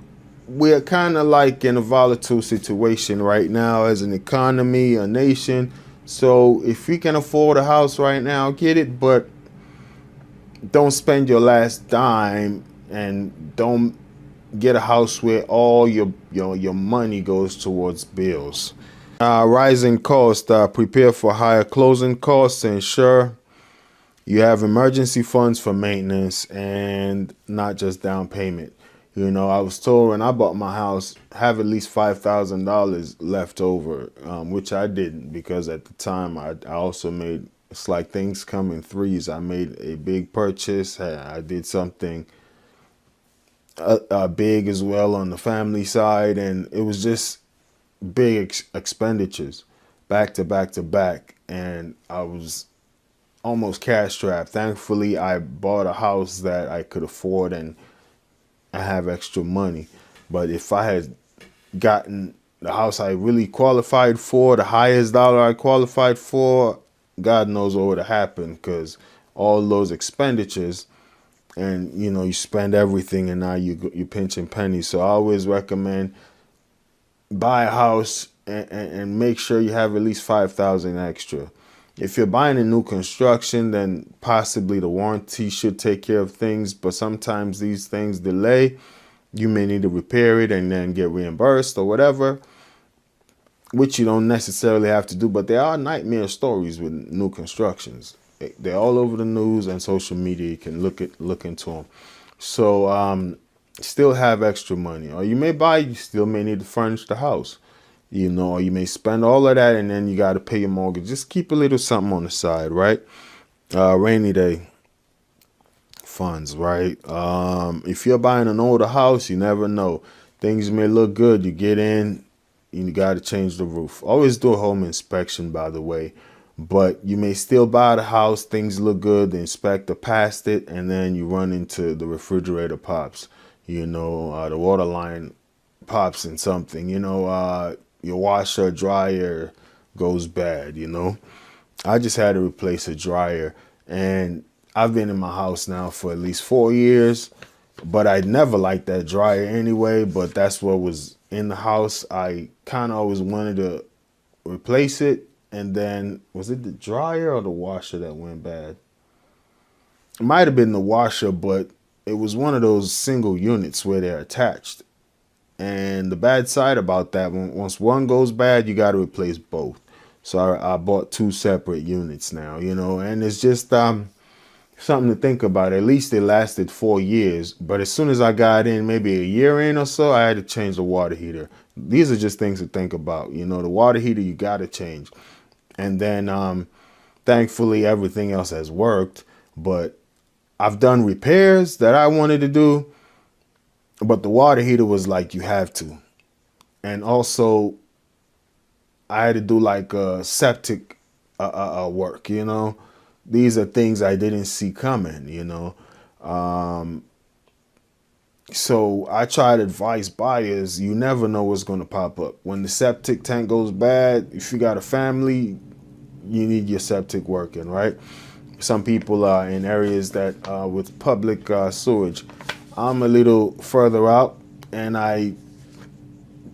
Speaker 1: we're kind of like in a volatile situation right now as an economy, a nation. So if you can afford a house right now, get it, but don't spend your last dime, and don't get a house where all your money goes towards bills. Rising costs. Prepare for higher closing costs. Ensure You have emergency funds for maintenance and not just down payment. You know, I was told when I bought my house, have at least $5,000 left over, which I didn't, because at the time I also made, it's like things come in threes. I made a big purchase. I did something big as well on the family side, and it was just big expenditures back to back to back, and I was almost cash strapped. Thankfully, I bought a house that I could afford and I have extra money. But if I had gotten the house I really qualified for, the highest dollar I qualified for, God knows what would have happened, because all those expenditures, and you know, you spend everything and now you're pinching pennies. So I always recommend buy a house and make sure you have at least 5,000 extra. If you're buying a new construction, then possibly the warranty should take care of things, but sometimes these things delay. You may need to repair it and then get reimbursed or whatever, which you don't necessarily have to do, but there are nightmare stories with new constructions. They're all over the news and social media. You can look into them. So still have extra money, or you still may need to furnish the house. You know, or you may spend all of that and then you got to pay your mortgage. Just keep a little something on the side, right? Rainy day funds, right? If you're buying an older house, you never know. Things may look good. You get in, you got to change the roof. Always do a home inspection, by the way. But you may still buy the house, things look good, the inspector passed it, and then you run into the refrigerator pops. You know, the water line pops in something, you know, your washer, dryer goes bad, you know. I just had to replace a dryer, and I've been in my house now for at least 4 years, but I never liked that dryer anyway, but that's what was in the house. I kind of always wanted to replace it, and then, was it the dryer or the washer that went bad? It might have been the washer, but it was one of those single units where they're attached. And the bad side about that, once one goes bad, you got to replace both. So I bought 2 separate units now, you know, and it's just something to think about. At least it lasted 4 years. But as soon as I got in, maybe a year in or so, I had to change the water heater. These are just things to think about. You know, the water heater, you got to change. And then thankfully, everything else has worked. But I've done repairs that I wanted to do. But the water heater was like, you have to. And also, I had to do like septic work, you know. These are things I didn't see coming, you know. So I try to advise buyers, you never know what's going to pop up. When the septic tank goes bad, if you got a family, you need your septic working, right? Some people are in areas that with public sewage. I'm a little further out, and I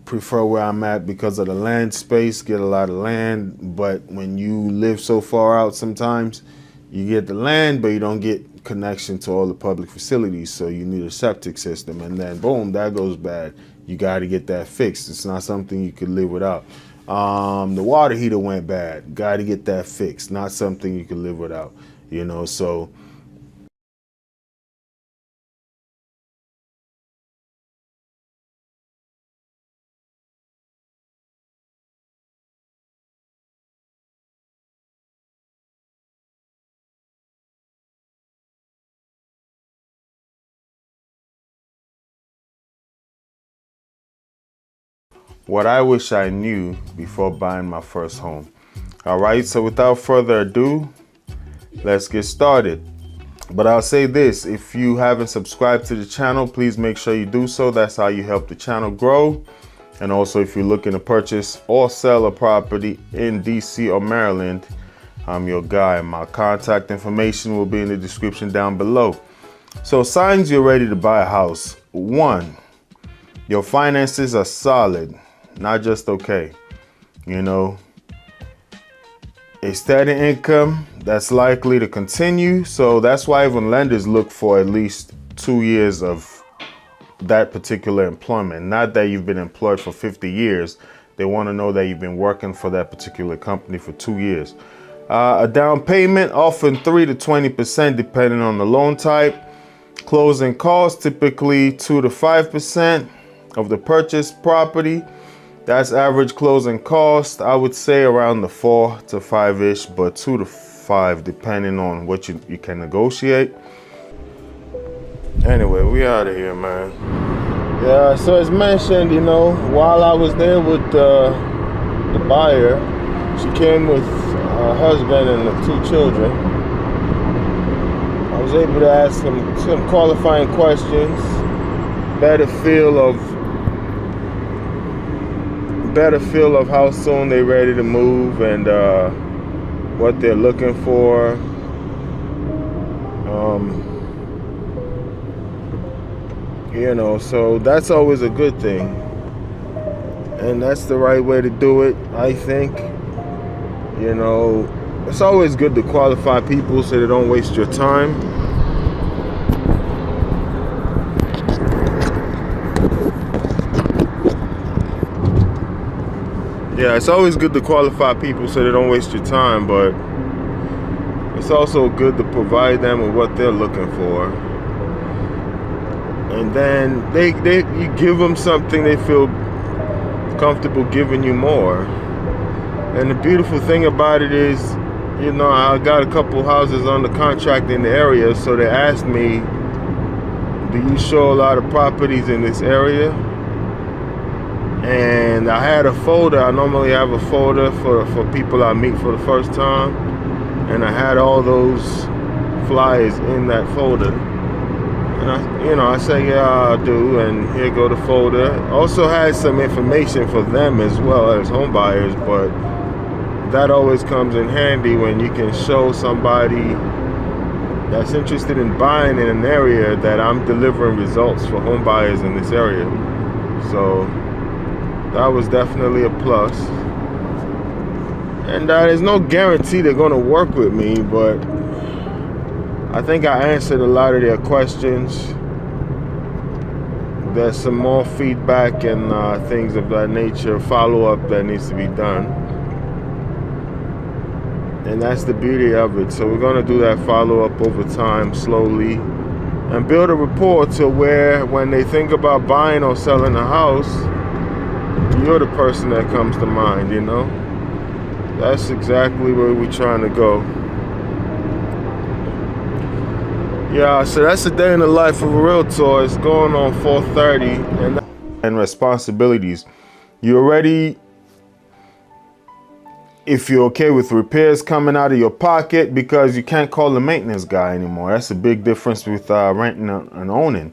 Speaker 1: prefer where I'm at because of the land space, get a lot of land. But when you live so far out, sometimes you get the land, but you don't get connection to all the public facilities. So you need a septic system, and then boom, that goes bad. You got to get that fixed. It's not something you could live without. The water heater went bad. Got to get that fixed. Not something you could live without, you know, so. What I wish I knew before buying my first home. All right, so without further ado, let's get started. But I'll say this, if you haven't subscribed to the channel, please make sure you do so. That's how you help the channel grow. And also, if you're looking to purchase or sell a property in DC or Maryland, I'm your guy. My contact information will be in the description down below. So signs you're ready to buy a house. 1, your finances are solid. Not just okay, you know, a steady income that's likely to continue. So that's why even lenders look for at least 2 years of that particular employment. Not that you've been employed for 50 years. They want to know that you've been working for that particular company for 2 years. A down payment, often 3 to 20% depending on the loan type. Closing costs, typically 2 to 5% of the purchased property. That's average closing cost. I would say around the 4 to 5-ish, but 2 to 5 depending on what you can negotiate. Anyway, we out of here, man. Yeah, so as mentioned, you know, while I was there with the buyer, she came with her husband and the 2 children. I was able to ask them some qualifying questions, better feel of how soon they're ready to move and what they're looking for. You know, so that's always a good thing, and that's the right way to do it, I think. You know, it's always good to qualify people so they don't waste your time. Yeah, it's always good to qualify people so they don't waste your time, but it's also good to provide them with what they're looking for. And then you give them something they feel comfortable giving you more. And the beautiful thing about it is, you know, I got a couple houses under contract in the area, so they asked me, do you show a lot of properties in this area? And I had a folder. I normally have a folder for people I meet for the first time, and I had all those flyers in that folder. And I say, yeah, I do, and here go the folder. Also had some information for them as well as home buyers, but that always comes in handy when you can show somebody that's interested in buying in an area that I'm delivering results for home buyers in this area. So that was definitely a plus. And there's no guarantee they're going to work with me, but I think I answered a lot of their questions. There's some more feedback and things of that nature, follow-up that needs to be done. And that's the beauty of it. So we're going to do that follow-up over time, slowly, and build a rapport to where when they think about buying or selling a house, you're the person that comes to mind, you know? That's exactly where we're trying to go. Yeah, so that's the day in the life of a realtor. It's going on 4:30, and responsibilities. You already, if you're okay with repairs coming out of your pocket, because you can't call the maintenance guy anymore. That's a big difference with renting and owning.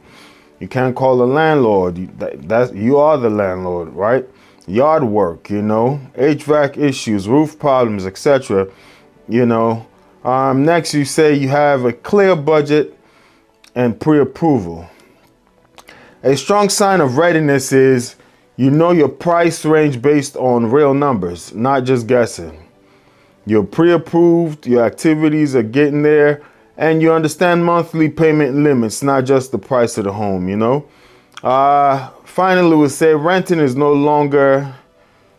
Speaker 1: You can't call the landlord. You are the landlord, right? Yard work, you know, HVAC issues, roof problems, etc. You know. Next, you say you have a clear budget and pre-approval. A strong sign of readiness is you know your price range based on real numbers, not just guessing. You're pre-approved, your activities are getting there, and you understand monthly payment limits, not just the price of the home, you know. Finally, we'll say renting is no longer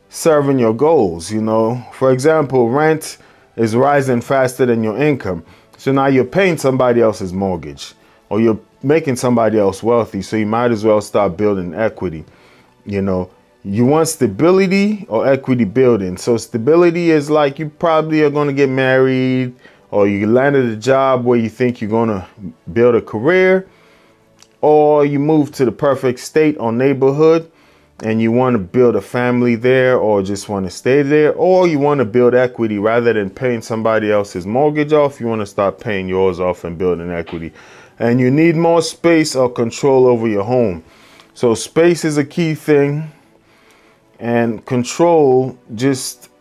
Speaker 1: serving your goals, you know. For example, rent is rising faster than your income. So now you're paying somebody else's mortgage, or you're making somebody else wealthy. So you might as well start building equity. You know, you want stability or equity building. So stability is like you probably are going to get married, or you landed a job where you think you're going to build a career, or you move to the perfect state or neighborhood and you want to build a family there, or just want to stay there, or you want to build equity rather than paying somebody else's mortgage off. You want to start paying yours off and building equity. And you need more space or control over your home. So space is a key thing, and control, just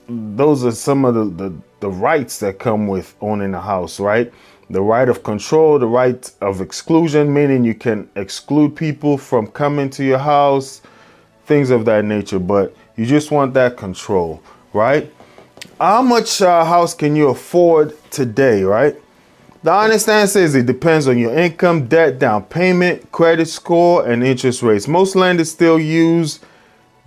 Speaker 1: those are some of the rights that come with owning a house, right? The right of control, the right of exclusion, meaning you can exclude people from coming to your house, things of that nature, but you just want that control, right? How much house can you afford today, right? The honest answer is it depends on your income, debt, down payment, credit score, and interest rates. Most lenders still use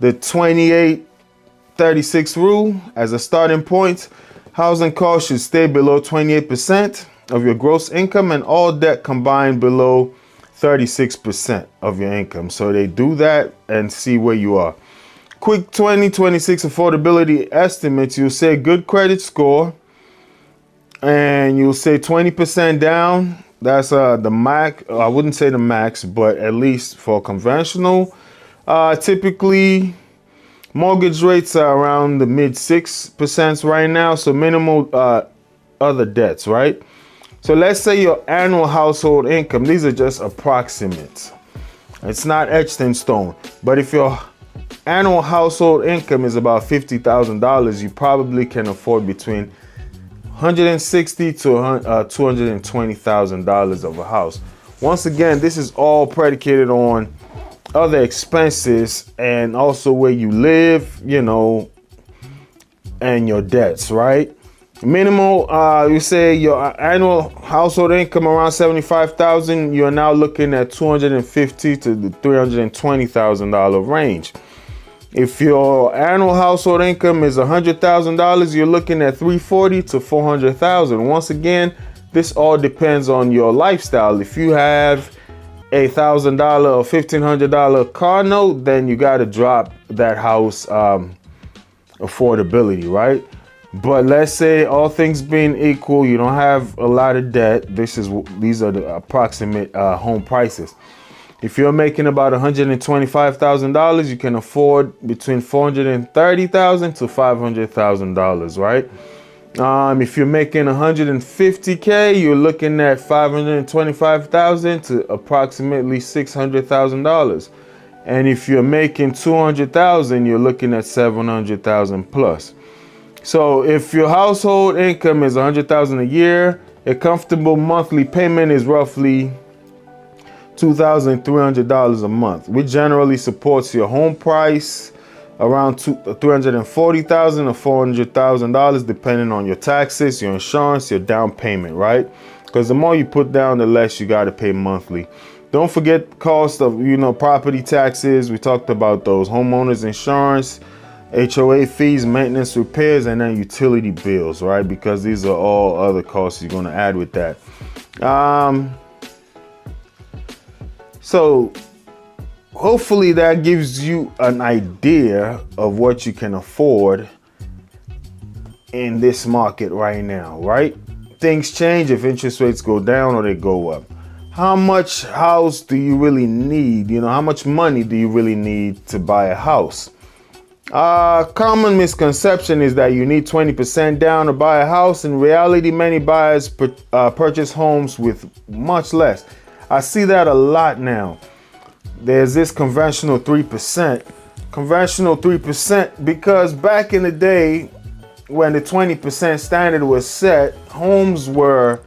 Speaker 1: the 28-36 rule as a starting point. Housing costs should stay below 28% of your gross income, and all debt combined below 36% of your income. So they do that and see where you are. Quick 2026 affordability estimates. You'll say good credit score, and you'll say 20% down. That's the max. I wouldn't say the max, but at least for conventional. Typically, mortgage rates are around the mid 6% right now. So minimal other debts, right? So let's say your annual household income. These are just approximates. It's not etched in stone. But if your annual household income is about $50,000, you probably can afford between $160,000 to $220,000 of a house. Once again, this is all predicated on other expenses and also where you live, you know, and your debts, right? Minimal, you say your annual household income around $75,000, you're now looking at $250,000 to the $320,000 range. If your annual household income is $100,000, you're looking at $340,000 to $400,000. Once again, this all depends on your lifestyle. If you have a $1,000 or $1,500 car note, then you got to drop that house affordability, right? But let's say all things being equal, you don't have a lot of debt. These are the approximate home prices. If you're making about $125,000, you can afford between $430,000 to $500,000, right? If you're making $150K, you're looking at $525,000 to approximately $600,000. And if you're making $200,000, you're looking at $700,000 plus. So if your household income is $100,000 a year, a comfortable monthly payment is roughly $2,300 a month, which generally supports your home price around $340,000 or $400,000, depending on your taxes, your insurance, your down payment, right? Because the more you put down, the less you got to pay monthly. Don't forget cost of, property taxes. We talked about those. Homeowners insurance, HOA fees, maintenance, repairs, and then utility bills, right? Because these are all other costs you're going to add with that. So hopefully that gives you an idea of what you can afford in this market right now, right? Things change if interest rates go down or they go up. How much house do you really need? How much money do you really need to buy a house? Common misconception is that you need 20% down to buy a house. In reality, many buyers purchase homes with much less. I see that a lot now. There's this conventional 3%. Conventional 3% because back in the day when the 20% standard was set, homes were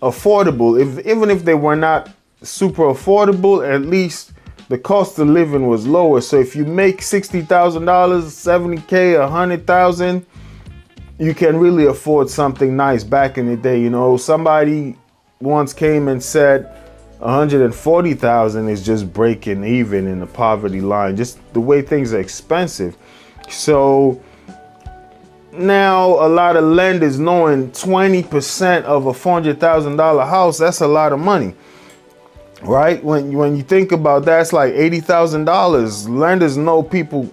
Speaker 1: affordable. Even if they were not super affordable, at least the cost of living was lower. So if you make $60,000, $70K, $100,000, you can really afford something nice. Back in the day, somebody once came and said $140,000 is just breaking even in the poverty line, just the way things are expensive. So now a lot of lenders knowing 20% of a $400,000 house, that's a lot of money. Right? When you think about that, it's like $80,000. Lenders know people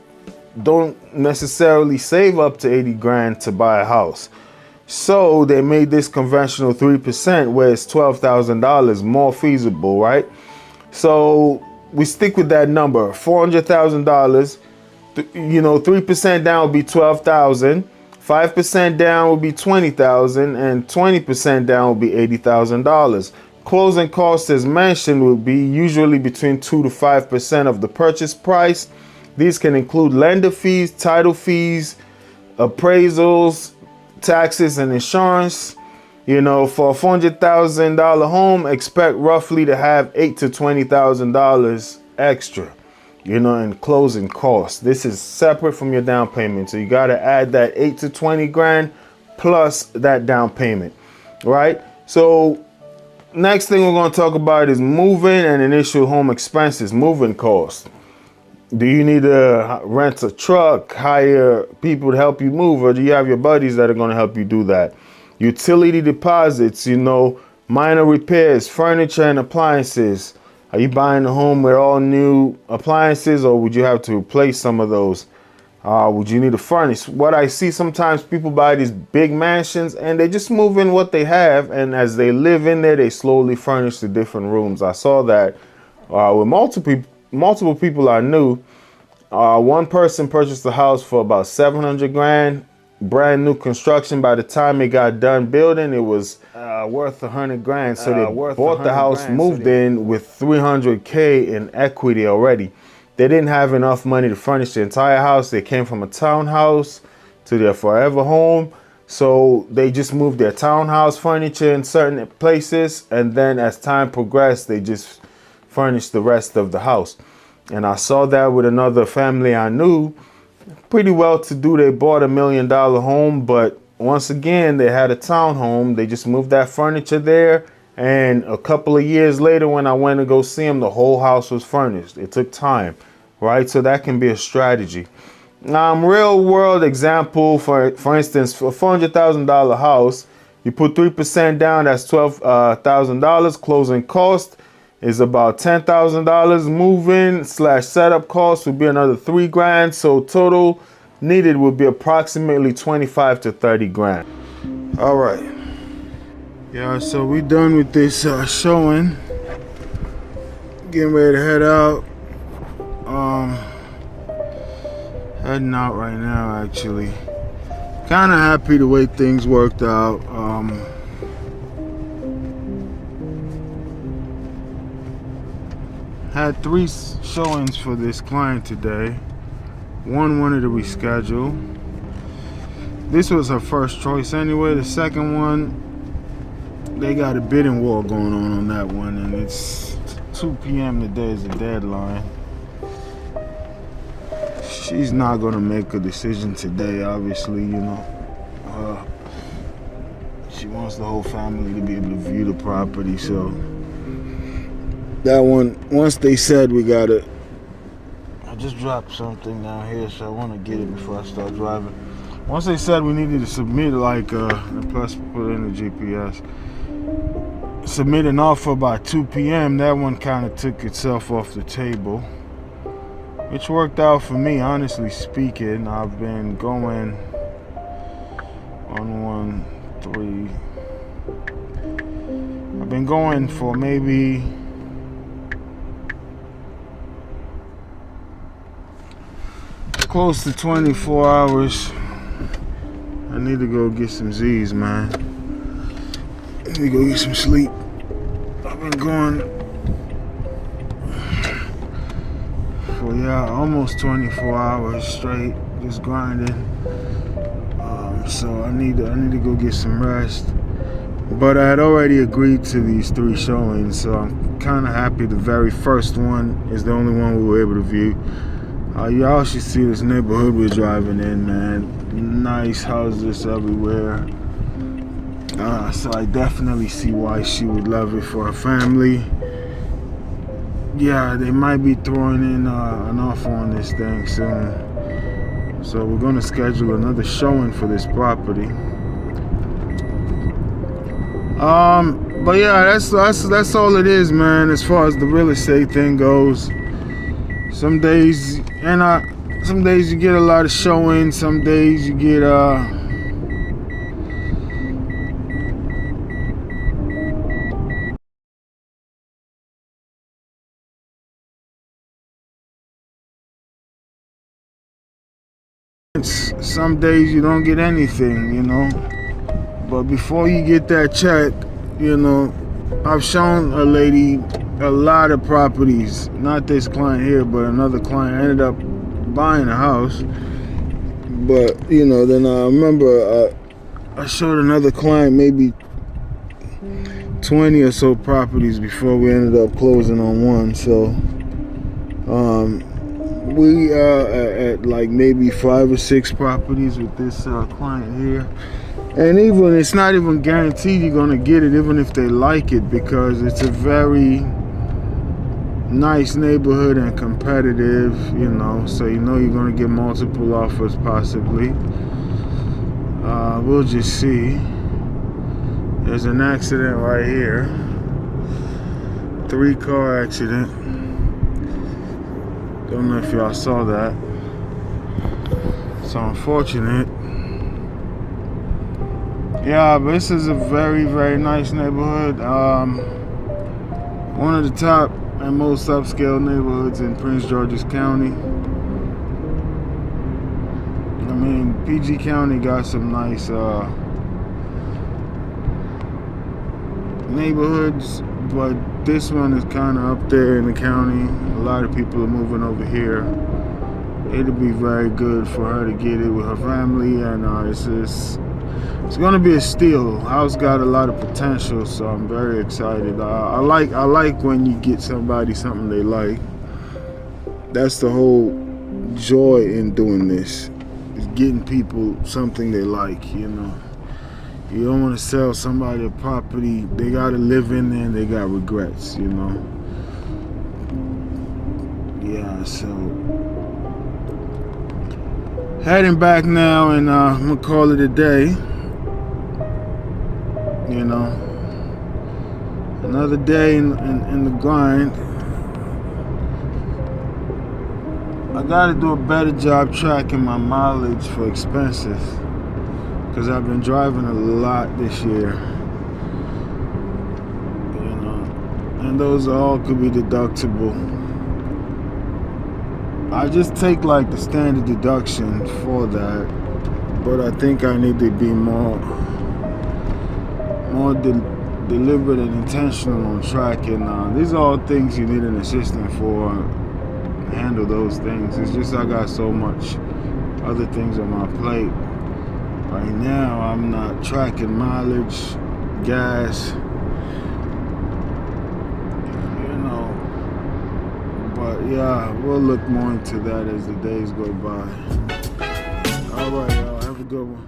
Speaker 1: don't necessarily save up to 80 grand to buy a house. So they made this conventional 3% where it's $12,000 more feasible, right? So we stick with that number, $400,000. 3% down would be $12,000. 5% down would be $20,000, and 20% down would be $80,000. Closing costs, as mentioned, will be usually between 2 to 5% of the purchase price. These can include lender fees, title fees, appraisals, taxes, and insurance. For a $400,000 home, expect roughly to have $8,000 to $20,000 extra, in closing costs. This is separate from your down payment. So you got to add that 8 to 20 grand plus that down payment, right? So next thing we're going to talk about is moving and initial home expenses, moving costs. Do you need to rent a truck, hire people to help you move, or do you have your buddies that are going to help you do that? Utility deposits, you know, minor repairs, furniture and appliances. Are you buying a home with all new appliances, or would you have to replace some of those? Would you need to furnish? What I see sometimes, people buy these big mansions and they just move in what they have, and as they live in there, they slowly furnish the different rooms. I saw that with multiple people I knew. One person purchased the house for about 700 grand, brand new construction. By the time it got done building, it was worth 100 grand. So they bought the house, moved in with 300K in equity already. They didn't have enough money to furnish the entire house. They came from a townhouse to their forever home. So they just moved their townhouse furniture in certain places. And then as time progressed, they just furnished the rest of the house. And I saw that with another family I knew, pretty well to do. They bought $1 million home, but once again, they had a townhome. They just moved that furniture there. And a couple of years later, when I went to go see them, the whole house was furnished. It took time, right? So that can be a strategy. Real world example, for instance, for a $400,000 house, you put 3% down, that's $12,000. Closing cost is about $10,000. Move-in / setup cost would be another 3 grand. So total needed would be approximately 25 to 30 grand. All right. Yeah, so we done with this showing. Getting ready to head out. Heading out right now, actually. Kind of happy the way things worked out. Had 3 showings for this client today. One wanted to reschedule. This was her first choice anyway. The second one, they got a bidding war going on that one, and it's 2 p.m. today is the deadline. She's not gonna make a decision today, obviously, you know. She wants the whole family to be able to view the property, so that one, once they said we gotta, I just dropped something down here, so I want to get it before I start driving. Once they said we needed to submit, like, and plus put in the GPS, submit an offer by 2 p.m., that one kind of took itself off the table, which worked out for me, honestly speaking. I've been going on 1, 3. I've been going for maybe close to 24 hours. I need to go get some Z's, man. I need to go get some sleep. I've been going for, yeah, almost 24 hours straight, just grinding. So I need to go get some rest. But I had already agreed to these 3 showings, so I'm kind of happy the very first one is the only one we were able to view. Y'all should see this neighborhood we're driving in, man. Nice houses everywhere. So I definitely see why she would love it for her family. Yeah, they might be throwing in an offer on this thing soon. So we're gonna schedule another showing for this property. But yeah, that's all it is, man, as far as the real estate thing goes. Some days you get a lot of showings, some days you get some days you don't get anything, you know. But before you get that check, you know, I've shown a lady a lot of properties, not this client here, but another client ended up buying a house. But, you know, then I remember I showed another client maybe 20 or so properties before we ended up closing on one. So we are at like maybe 5 or 6 properties with this client here. And even, it's not even guaranteed you're gonna get it, even if they like it, because it's a very nice neighborhood and competitive, you know, so you know you're gonna get multiple offers possibly. We'll just see. There's an accident right here. 3-car accident. Don't know if y'all saw that. It's unfortunate. Yeah, but this is a very, very nice neighborhood. One of the top and most upscale neighborhoods in Prince George's County. I mean, PG County got some nice neighborhoods, but this one is kind of up there in the county. A lot of people are moving over here. It'll be very good for her to get it with her family, and it's gonna be a steal. House got a lot of potential, so I'm very excited. I like when you get somebody something they like. That's the whole joy in doing this, is getting people something they like, you know. You don't want to sell somebody a property they gotta live in there and they got regrets, you know. Yeah, so heading back now, and I'm gonna call it a day. You know, another day in the grind. I gotta do a better job tracking my mileage for expenses, because I've been driving a lot this year. You know, and those all could be deductible. I just take like the standard deduction for that, but I think I need to be more deliberate and intentional on tracking. These are all things you need an assistant for, to handle those things. It's just I got so much other things on my plate right now. I'm not tracking mileage, gas, you know. But yeah, we'll look more into that as the days go by. All right, y'all, have a good one.